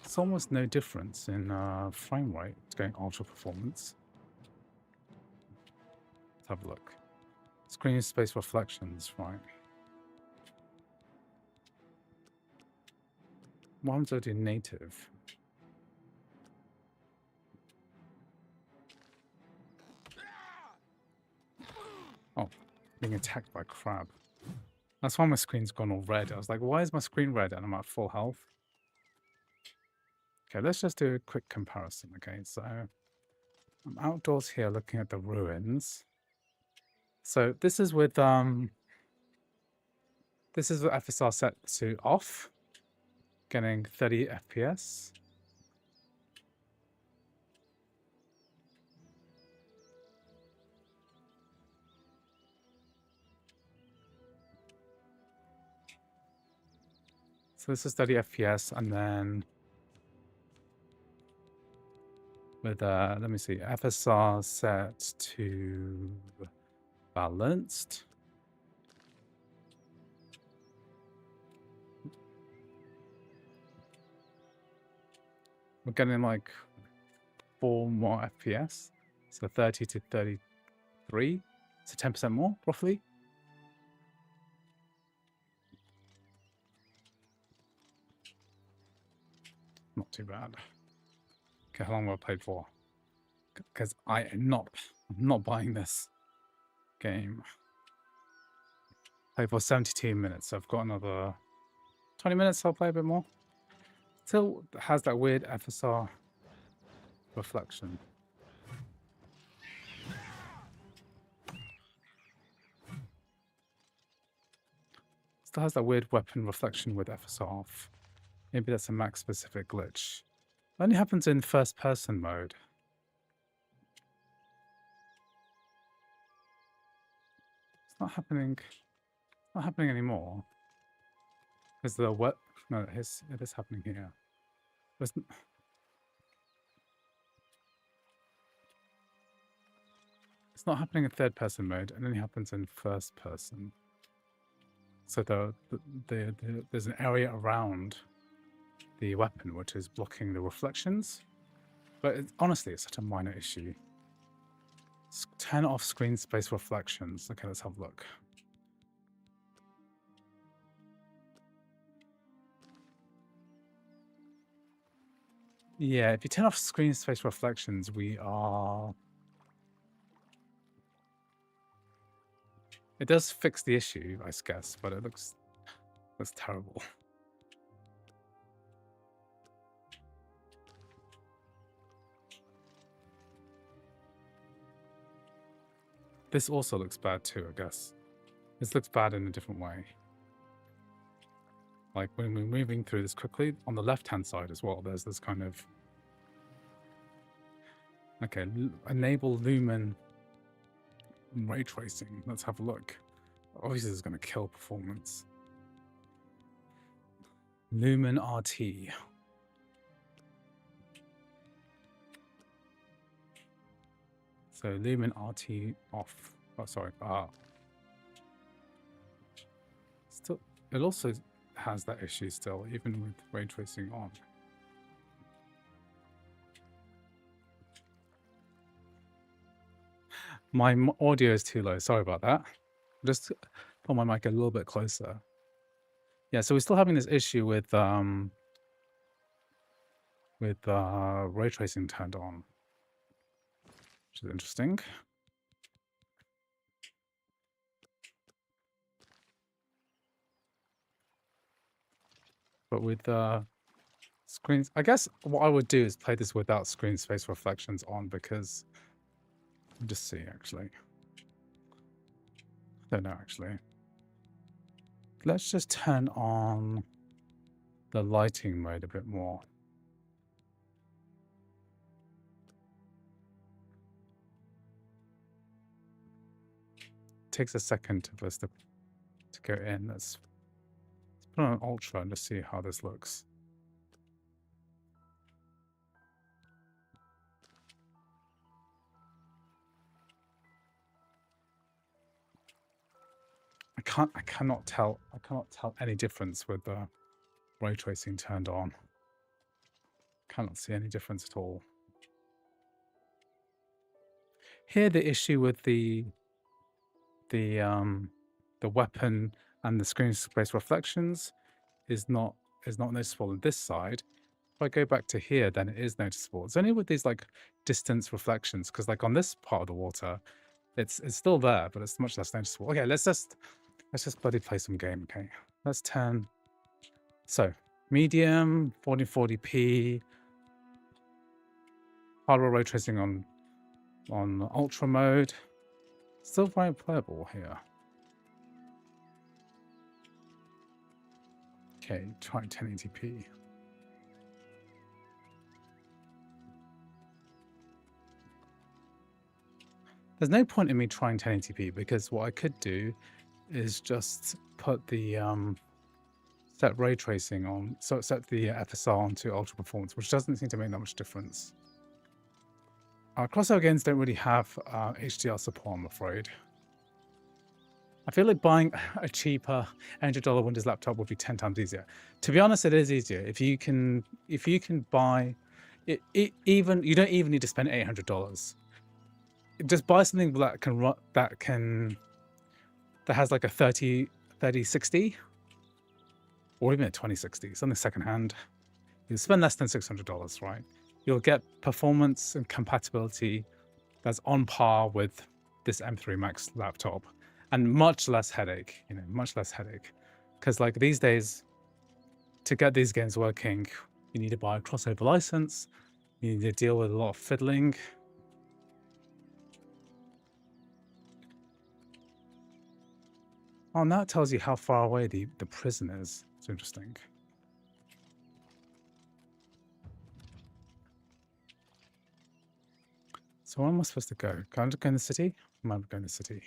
It's almost no difference in frame rate. It's going ultra performance. Let's have a look. Screen space reflections, right? What happens if I do native? Oh, being attacked by a crab. That's why my screen's gone all red. I was like, why is my screen red and I'm at full health? Okay, let's just do a quick comparison. Okay, so I'm outdoors here looking at the ruins. So this is with FSR set to off, getting 30 FPS. So this is 30 FPS, and then with let me see, FSR set to Balanced. We're getting like 4 more FPS. So 30 to 33. So 10% more, roughly. Not too bad. Okay, how long have I played for? Because I'm not buying this game. Played for 72 minutes, so I've got another 20 minutes. I'll play a bit more. Still has that weird FSR reflection. Still has that weird weapon reflection with FSR off. Maybe that's a Mac specific glitch. It only happens in first person mode. It's not happening anymore. Is the what? No, it is happening here. It's not happening in third person mode. It only happens in first person. So there's an area around the weapon which is blocking the reflections. But honestly, it's such a minor issue. Turn off screen space reflections. Okay, let's have a look. Yeah, if you turn off screen space reflections, we are... It does fix the issue, I guess, but it looks terrible. This also looks bad too, I guess. This looks bad in a different way. Like when we're moving through this quickly, on the left-hand side as well, there's this kind of... Okay, enable lumen ray tracing. Let's have a look. Obviously, this is going to kill performance. Lumen RT. So lumen RT off. Oh, sorry. Still, it also has that issue still, even with ray tracing on. My audio is too low. Sorry about that. Just put my mic a little bit closer. Yeah, so we're still having this issue with ray tracing turned on, which is interesting. But with screens, I guess what I would do is play this without screen space reflections on, because just see actually. I don't know actually. Let's just turn on the lighting mode a bit more. It takes a second for us to go in. Let's put on ultra and just see how this looks. I cannot tell any difference with the ray tracing turned on. Cannot see any difference at all. Here the issue with the weapon and the screen space reflections is not noticeable on this side. If I go back to here, then it is noticeable. It's only with these like distance reflections, because like on this part of the water, it's still there, but it's much less noticeable. Okay, let's just bloody play some game. Okay, let's turn. So medium 1440p, hardware ray tracing on ultra mode. Still very playable here. Okay, try 1080p. There's no point in me trying 1080p, because what I could do is just put the set ray tracing on, so set the FSR onto ultra performance, which doesn't seem to make that much difference. Crossover games don't really have HDR support, I'm afraid. I feel like buying a cheaper $100 Windows laptop would be 10 times easier. To be honest, it is easier if you can buy it. Even you don't even need to spend $800. Just buy something that can run that has like a 3060 or even a 2060, something secondhand. You spend less than $600, right? You'll get performance and compatibility that's on par with this M3 Max laptop, and much less headache. Much less headache. Because like these days, to get these games working, you need to buy a crossover license. You need to deal with a lot of fiddling. Oh, now it tells you how far away the prison is. It's interesting. So where am I supposed to go? Can I just go in the city? Am I going in the city?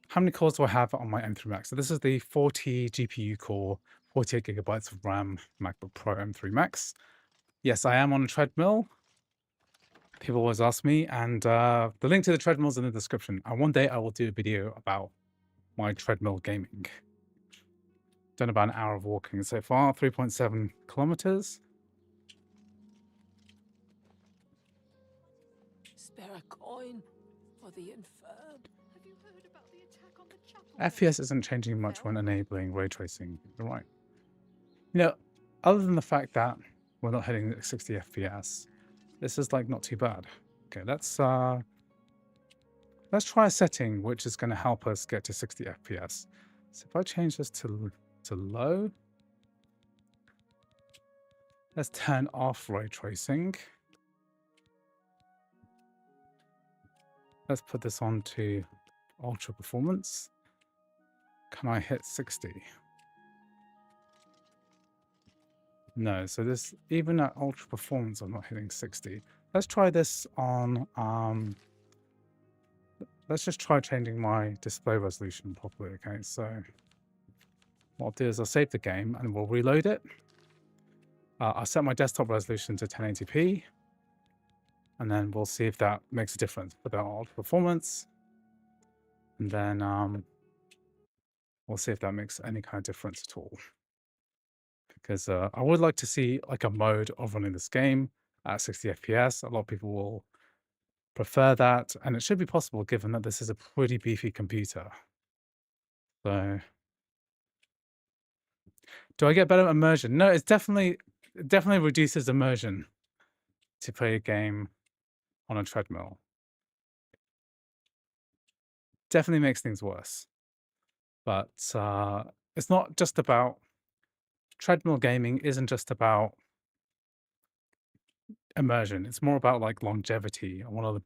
How many cores do I have on my M3 Max? So this is the 40 GPU core, 48 gigabytes of RAM MacBook Pro M3 Max. Yes, I am on a treadmill. People always ask me, and the link to the treadmill is in the description. And one day I will do a video about my treadmill gaming. Done about an hour of walking so far, 3.7 kilometers. Spare a coin for the infirm. Have you heard about the attack on the chapel? FPS isn't changing much when enabling ray tracing. You're right. Other than the fact that we're not hitting 60 FPS, this is like not too bad. Okay, let's try a setting which is going to help us get to 60 FPS. So if I change this to low, let's turn off ray tracing. Let's put this on to ultra performance. Can I hit 60? No, so this, even at ultra performance, I'm not hitting 60. Let's try this on, let's just try changing my display resolution properly, okay? So what I'll do is I'll save the game and we'll reload it. I'll set my desktop resolution to 1080p. And then we'll see if that makes a difference for the ultra performance. And then we'll see if that makes any kind of difference at all. Because I would like to see like a mode of running this game at 60 FPS. A lot of people will prefer that, and it should be possible given that this is a pretty beefy computer. So, do I get better immersion? No, it definitely reduces immersion to play a game on a treadmill. Definitely makes things worse. But it's not just about treadmill gaming. Isn't just about immersion. It's more about like longevity. I want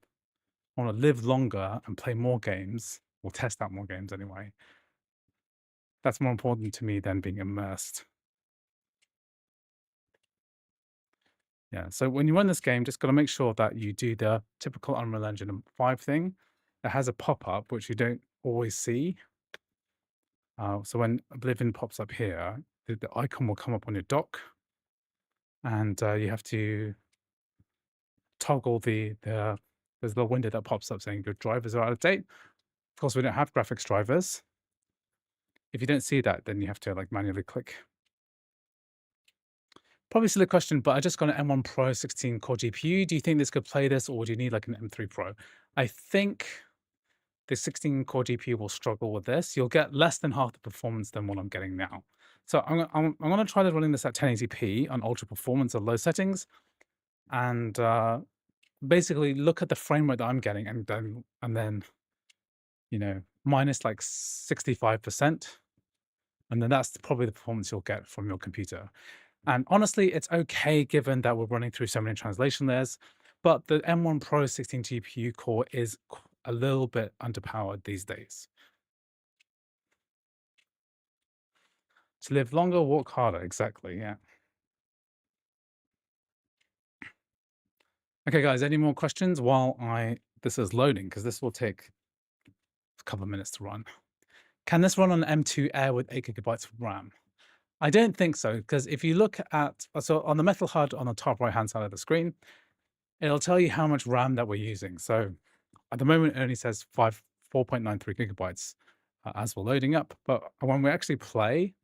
to live longer and play more games, or test out more games anyway. That's more important to me than being immersed. Yeah, so when you run this game, just got to make sure that you do the typical Unreal Engine 5 thing. It has a pop-up, which you don't always see. So when Oblivion pops up here, the icon will come up on your dock. And you have to toggle there's the window that pops up saying your drivers are out of date. Of course, we don't have graphics drivers. If you don't see that, then you have to like manually click. Probably still a question, but I just got an M1 Pro 16 core GPU. Do you think this could play this, or do you need like an M3 Pro? I think the 16 core GPU will struggle with this. You'll get less than half the performance than what I'm getting now. So I'm going to try running this at 1080p on ultra performance or low settings, and basically look at the frame rate that I'm getting, and then minus like 65%, and then that's probably the performance you'll get from your computer. And honestly, it's okay given that we're running through so many translation layers, but the M1 Pro 16 GPU core is a little bit underpowered these days. To live longer, work harder. Exactly, yeah. Okay, guys, any more questions while this is loading? Because this will take a couple of minutes to run. Can this run on M2 Air with 8 gigabytes of RAM? I don't think so, because if you look at, so on the Metal HUD on the top right-hand side of the screen, it'll tell you how much RAM that we're using. So at the moment, it only says 4.93 gigabytes. as we're loading up. But when we actually play,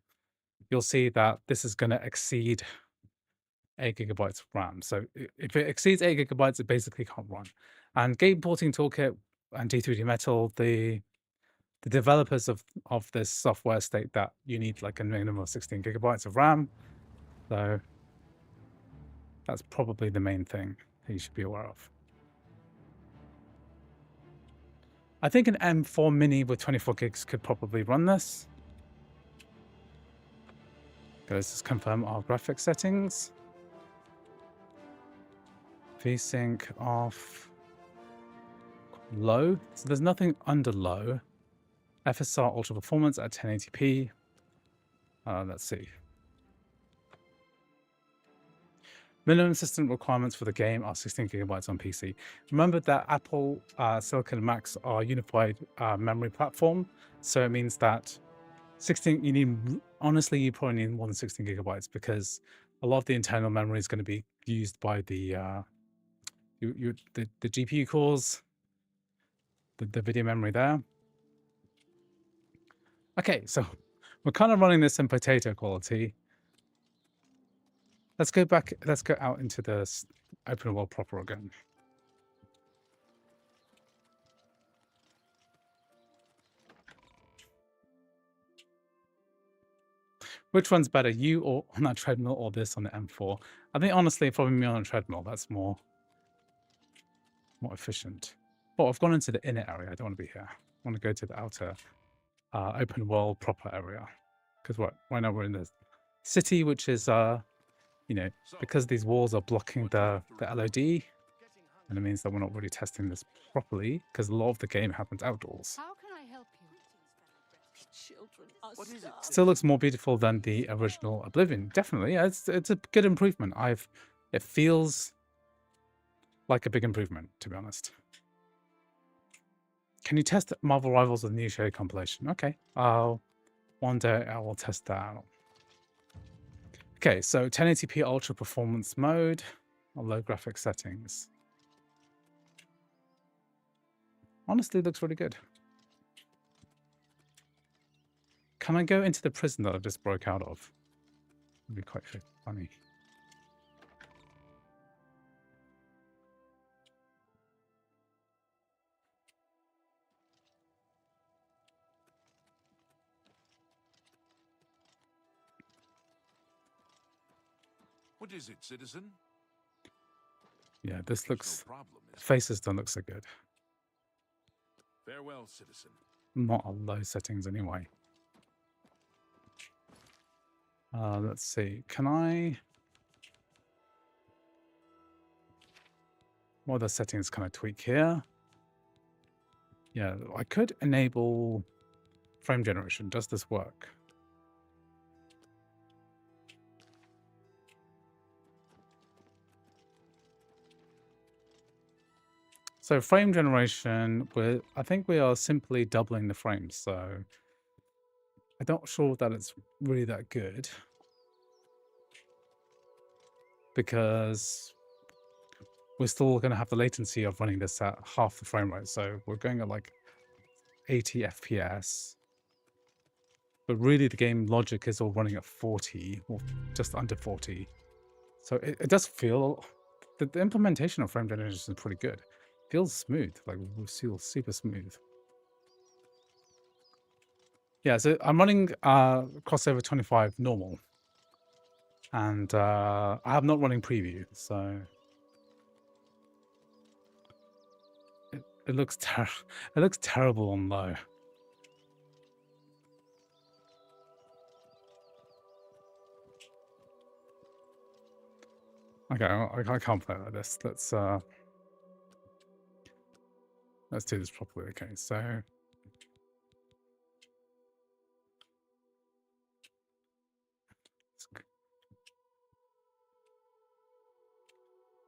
you'll see that this is going to exceed 8 gigabytes of RAM. So if it exceeds 8 gigabytes, it basically can't run. And Game Porting Toolkit and D3D Metal, the developers of this software state that you need like a minimum of 16 gigabytes of RAM. So that's probably the main thing that you should be aware of. I think an M4 Mini with 24 gigs could probably run this. Okay, let's just confirm our graphics settings. VSync off. Low. So there's nothing under low. FSR Ultra Performance at 1080p. Let's see. Minimum system requirements for the game are 16 gigabytes on PC. Remember that Apple Silicon Macs are unified memory platform. So it means that 16, honestly, you probably need more than 16 gigabytes because a lot of the internal memory is going to be used by the GPU cores, the video memory there. Okay, so we're kind of running this in potato quality. Let's go back. Let's go out into the open world proper again. Which one's better, you or on that treadmill or this on the M4? I think honestly, probably me on a treadmill. That's more efficient. Oh, I've gone into the inner area. I don't want to be here. I want to go to the outer open world proper area. Because right now we're in the city, which is you know, because these walls are blocking the LOD, and it means that we're not really testing this properly because a lot of the game happens outdoors. How can I help you? Children are starving. Still looks more beautiful than the original Oblivion. Definitely, yeah, it's a good improvement. It feels like a big improvement, to be honest. Can you test Marvel Rivals with new show compilation? Okay, one day I will test that out. Okay, so 1080p ultra performance mode on low graphics settings. Honestly, looks really good. Can I go into the prison that I just broke out of? It'd be quite funny. What is it, citizen? Yeah, this There's looks... no problem, The is faces don't look so good. there? Farewell, citizen. Not on low settings anyway. Let's see. Can I... What other settings can I tweak here? Yeah, I could enable frame generation. Does this work? So frame generation, I think we are simply doubling the frames. So I'm not sure that it's really that good because we're still going to have the latency of running this at half the frame rate. So we're going at like 80 FPS, but really the game logic is all running at 40 or just under 40. So it does feel, the implementation of frame generation is pretty good. Feels smooth, like feels super smooth. Yeah, so I'm running crossover 25 normal, and I'm not running preview, so it looks it looks terrible on low. Okay, I can't play like this. Let's do this properly. Okay, so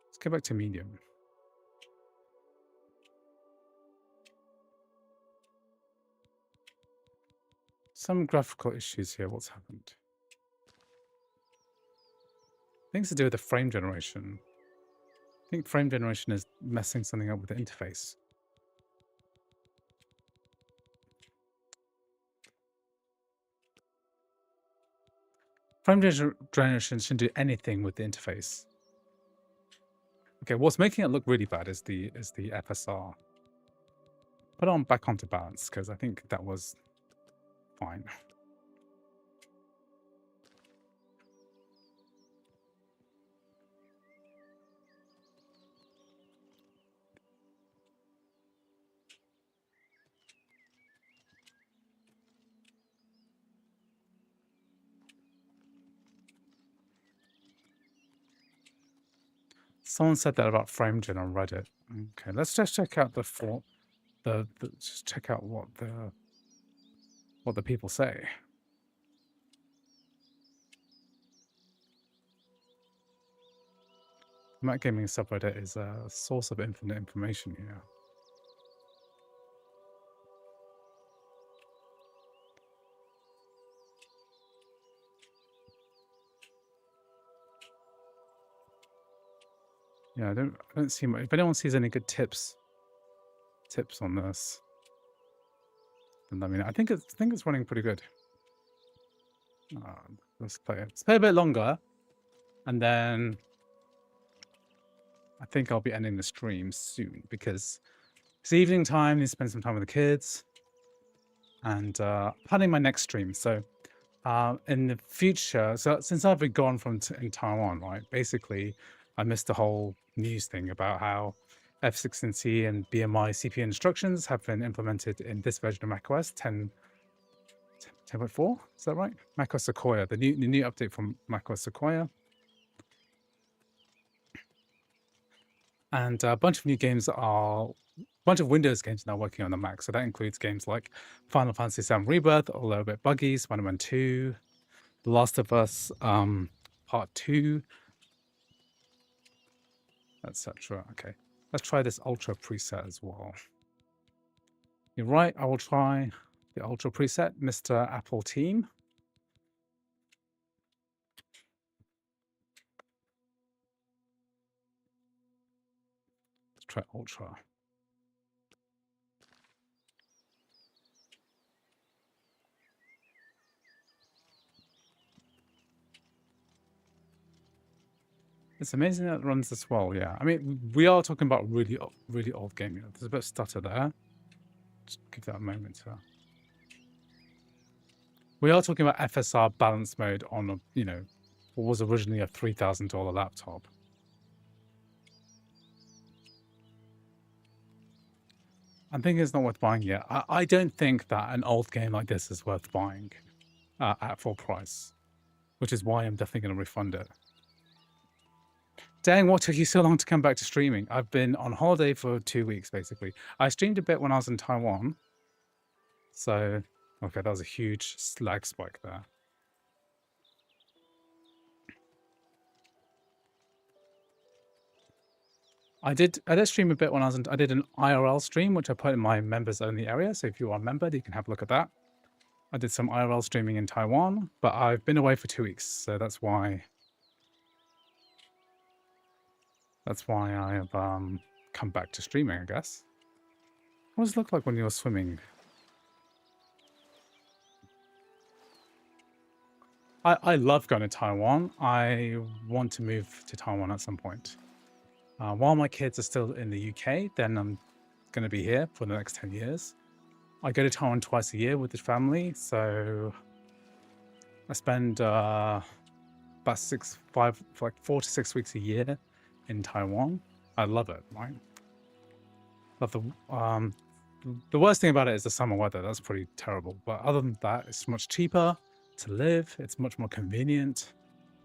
let's go back to medium. Some graphical issues here. What's happened? Things to do with the frame generation. I think frame generation is messing something up with the interface. Frame generation shouldn't do anything with the interface. Okay, what's making it look really bad is the FSR. Put it on back onto balance because I think that was fine. Someone said that about frame gen on Reddit. Okay, let's just check out just check out what the people say. Mac Gaming subreddit is a source of infinite information here. Yeah, I don't see much. If anyone sees any good tips on this, then let me know. I think it's running pretty good. Let's play it. Let's play a bit longer, and then I think I'll be ending the stream soon because it's evening time. I need to spend some time with the kids, and planning my next stream. So in the future, so since I've been gone from in Taiwan, right? Basically, I missed the whole news thing about how F16C and BMI CPU instructions have been implemented in this version of macOS 10.4. Is that right? macOS Sequoia, the new update from macOS Sequoia. And a bunch of new games bunch of Windows games now working on the Mac. So that includes games like Final Fantasy VII Rebirth, although a bit buggy, Spider-Man 2, The Last of Us Part 2, etc. Okay, let's try this Ultra preset as well. You're right, I will try the Ultra preset, Mr. Apple Team. Let's try Ultra. It's amazing that it runs this well, yeah. I mean, we are talking about really old gaming. There's a bit of stutter there. Just give that a moment. We are talking about FSR balance mode on a, what was originally a $3,000 laptop. I'm thinking it's not worth buying yet. I don't think that an old game like this is worth buying at full price, which is why I'm definitely going to refund it. Dang, what took you so long to come back to streaming? I've been on holiday for 2 weeks, basically. I streamed a bit when I was in Taiwan. So, okay, that was a huge lag spike there. I did stream a bit when I did an IRL stream, which I put in my members only area. So if you are a member, you can have a look at that. I did some IRL streaming in Taiwan, but I've been away for 2 weeks. So that's why I have come back to streaming, I guess. What does it look like when you're swimming? I love going to Taiwan. I want to move to Taiwan at some point. While my kids are still in the UK, then I'm going to be here for the next 10 years. I go to Taiwan twice a year with the family, so I spend about 4 to 6 weeks a year in Taiwan. I love it, right? Love the worst thing about it is the summer weather. That's pretty terrible. But other than that, it's much cheaper to live. It's much more convenient.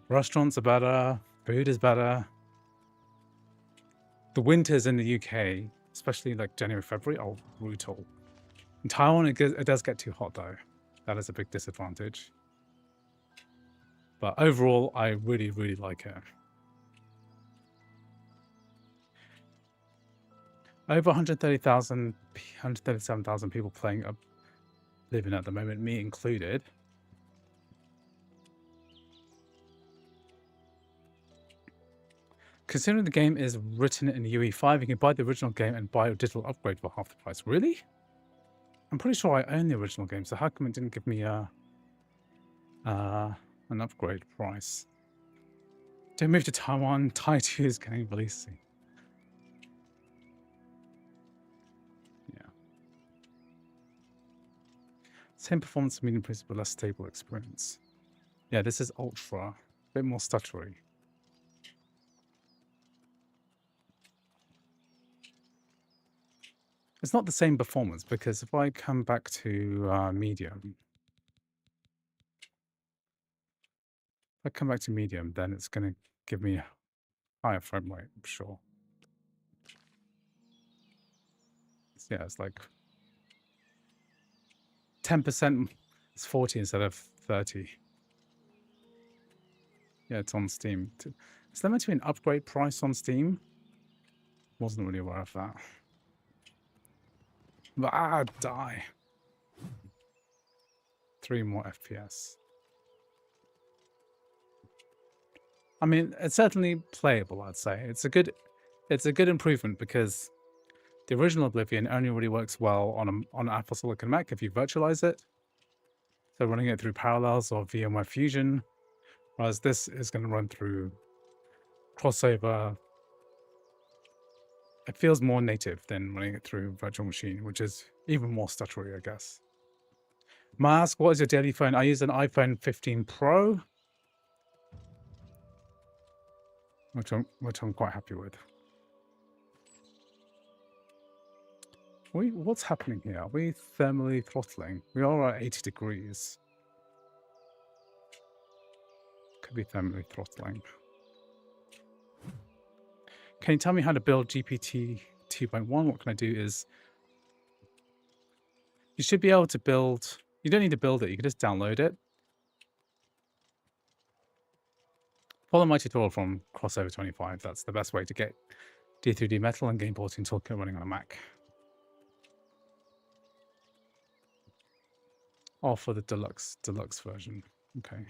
Restaurants are better. Food is better. The winters in the UK, especially like January, February, are brutal. In Taiwan, it does get too hot though. That is a big disadvantage. But overall, I really, really like it. Over 137,000 people playing Oblivion at the moment, me included. Considering the game is written in UE5, you can buy the original game and buy a digital upgrade for half the price. Really? I'm pretty sure I own the original game, so how come it didn't give me a An upgrade price. Don't move to Taiwan. Tai 2 is getting released. Yeah. Same performance, medium price, but less stable experience. Yeah, this is ultra. A bit more stuttery. It's not the same performance because if I come back to medium, then it's going to give me a higher frame rate, I'm sure. Yeah, it's like 10%. It's 40 instead of 30. Yeah, it's on Steam. Is there meant to be an upgrade price on Steam? Wasn't really aware of that. But die. 3 more FPS. I mean, it's certainly playable, I'd say. It's a good improvement because the original Oblivion only really works well on an Apple Silicon Mac if you virtualize it. So running it through Parallels or VMware Fusion, whereas this is going to run through Crossover. It feels more native than running it through virtual machine, which is even more stuttery, I guess. Mask, what is your daily phone? I use an iPhone 15 Pro, which I'm quite happy with. What's happening here? Are we thermally throttling? We are at 80 degrees. Could be thermally throttling. Can you tell me how to build GPT 2.1? What can I do is... You should be able to build... You don't need to build it. You can just download it. Follow my tutorial from Crossover 25. That's the best way to get D3D Metal and Game Porting Toolkit running on a Mac. Oh, for the deluxe version. Okay.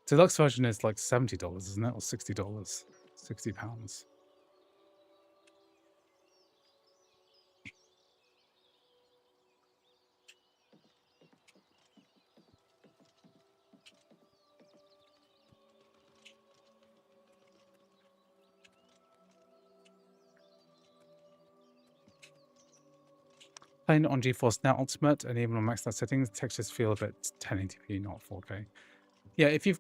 Deluxe version is like $70, isn't it? Or $60. £60. Playing it on GeForce Now Ultimate and even on maxed out settings, textures feel a bit 1080p, not 4K. Yeah, if you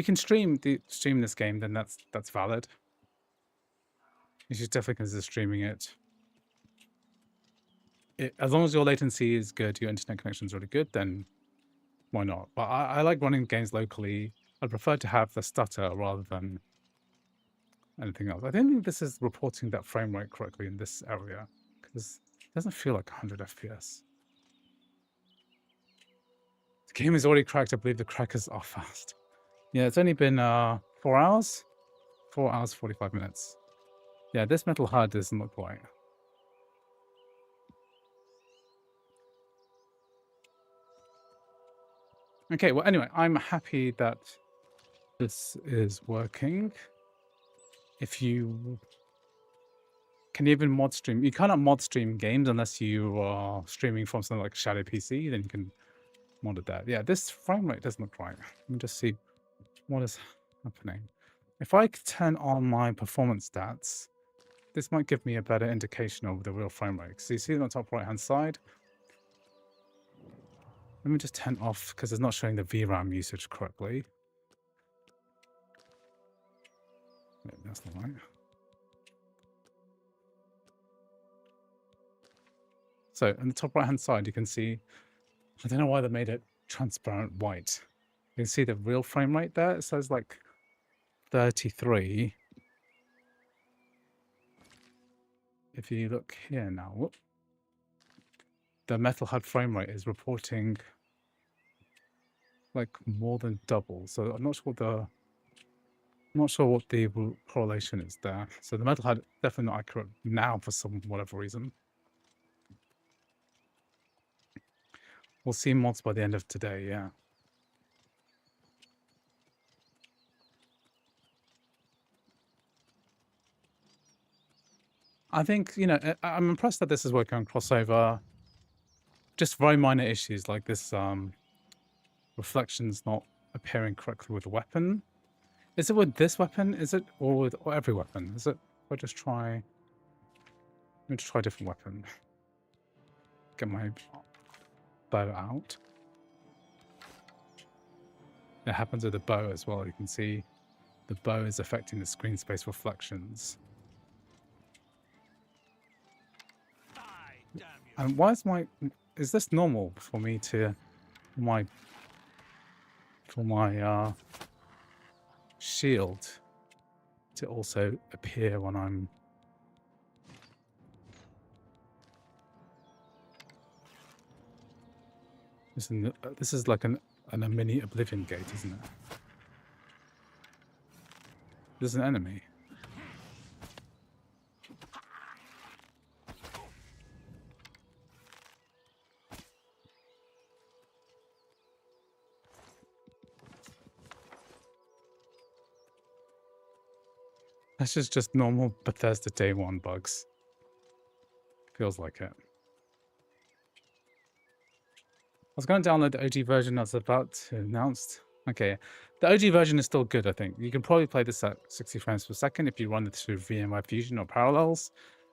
can stream this game, then that's valid. You should definitely consider streaming it. As long as your latency is good, your internet connection is really good, then why not? But I like running games locally. I'd prefer to have the stutter rather than anything else. I don't think this is reporting that frame rate correctly in this area because it doesn't feel like 100 FPS. The game is already cracked. I believe the crackers are fast. Yeah, it's only been 4 hours. 4 hours, 45 minutes. Yeah, this metal HUD doesn't look right. Okay, well, anyway, I'm happy that this is working. If you can even mod stream, you cannot mod stream games unless you are streaming from something like Shadow PC, then you can mod it there. Yeah, this frame rate doesn't look right. Let me just see what is happening. If I turn on my performance stats, this might give me a better indication of the real frame rate. So you see on the top right hand side. Let me just turn off because it's not showing the VRAM usage correctly. Wait, that's not right. So on the top right hand side, you can see, I don't know why they made it transparent white. You can see the real frame rate there. It says like 33. If you look here now, whoop, the Metal HUD frame rate is reporting like more than double. So I'm not sure what the correlation is there. So the Metal HUD definitely not accurate now for whatever reason. We'll see mods by the end of today, yeah. I think, I'm impressed that this is working on Crossover. just very minor issues like this reflections not appearing correctly with the weapon. Is it with this weapon? Is it or with every weapon? Is it? I'll just try. Let me just try a different weapon. Get my bow out. It happens with the bow as well. You can see the bow is affecting the screen space reflections. And why is my... Is this normal for me to... For my shield to also appear when I'm... This is like a mini Oblivion gate, isn't it? There's an enemy. This is just normal Bethesda day one bugs. Feels like it. I was going to download the OG version that's about to announced. Okay, the OG version is still good, I think. You can probably play this at 60 frames per second if you run it through VMware Fusion or Parallels.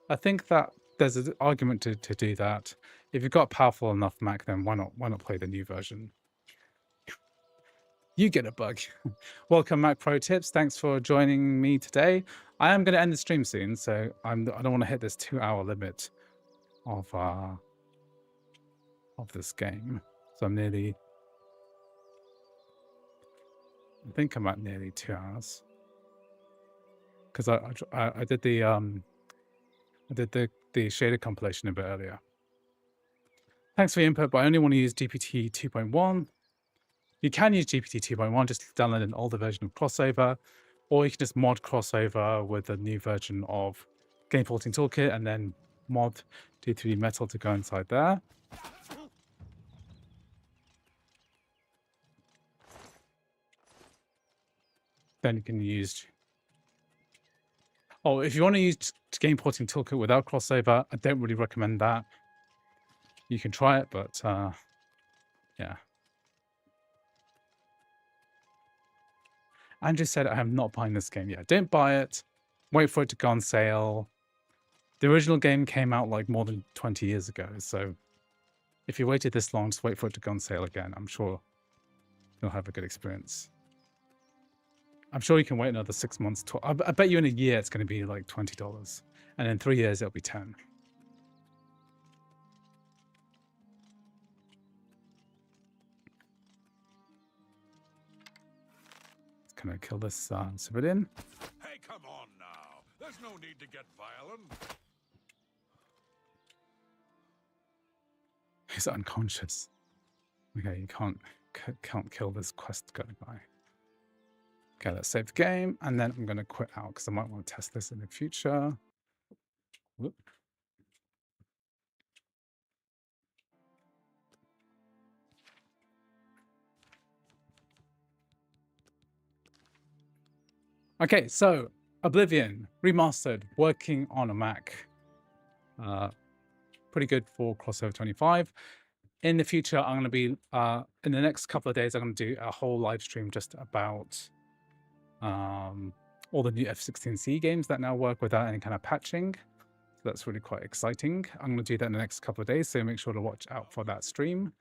I think that there's an argument to do that. If you've got a powerful enough Mac, then why not play the new version? You get a bug. Welcome, Mac Pro Tips. Thanks for joining me today. I am going to end the stream soon, so I don't want to hit this 2-hour limit of this game. So I'm nearly... I think I'm at nearly 2 hours. Because I did the shader compilation a bit earlier. Thanks for your input, but I only want to use GPT 2.1. You can use GPT 2.1, just download an older version of Crossover, or you can just mod Crossover with a new version of Game Porting Toolkit and then mod D3D Metal to go inside there. Then you can use... Oh, if you want to use Game Porting Toolkit without Crossover, I don't really recommend that. You can try it, but yeah. Andrew said, I am not buying this game yet. Don't buy it. Wait for it to go on sale. The original game came out like more than 20 years ago. So if you waited this long, just wait for it to go on sale again. I'm sure you'll have a good experience. I'm sure you can wait another 6 months. I bet you in a year it's going to be like $20. And in 3 years, it'll be 10. Can I kill this civilian? Hey, come on now. There's no need to get violent. He's unconscious. Okay, you can't kill this quest guy. Okay, let's save the game, and then I'm going to quit out because I might want to test this in the future. Whoop. Okay, so Oblivion Remastered, working on a Mac. Pretty good for Crossover 25. In the future, I'm going to be, in the next couple of days, I'm going to do a whole live stream just about all the new F16C games that now work without any kind of patching. So that's really quite exciting. I'm going to do that in the next couple of days, so make sure to watch out for that stream.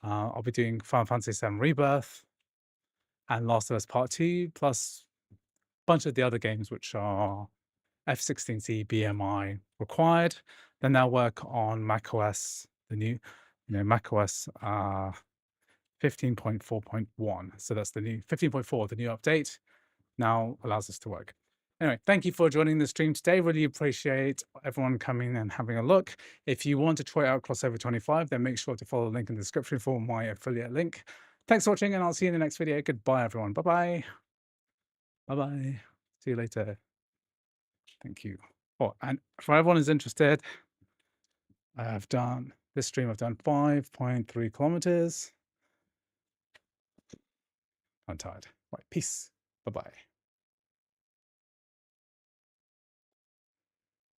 I'll be doing Final Fantasy VII Rebirth and Last of Us Part 2, plus a bunch of the other games which are F16C BMI required. Then they'll work on macOS, the new, macOS 15.4.1. So that's the new 15.4, the new update. Now allows us to work. Anyway, thank you for joining the stream today. Really appreciate everyone coming and having a look. If you want to try out Crossover 25, then make sure to follow the link in the description for my affiliate link. Thanks for watching, and I'll see you in the next video. Goodbye, everyone. Bye-bye. Bye-bye. See you later. Thank you. Oh, and for everyone who's interested, I've done this stream. I've done 5.3 kilometers. I'm tired. Right, peace. Bye-bye.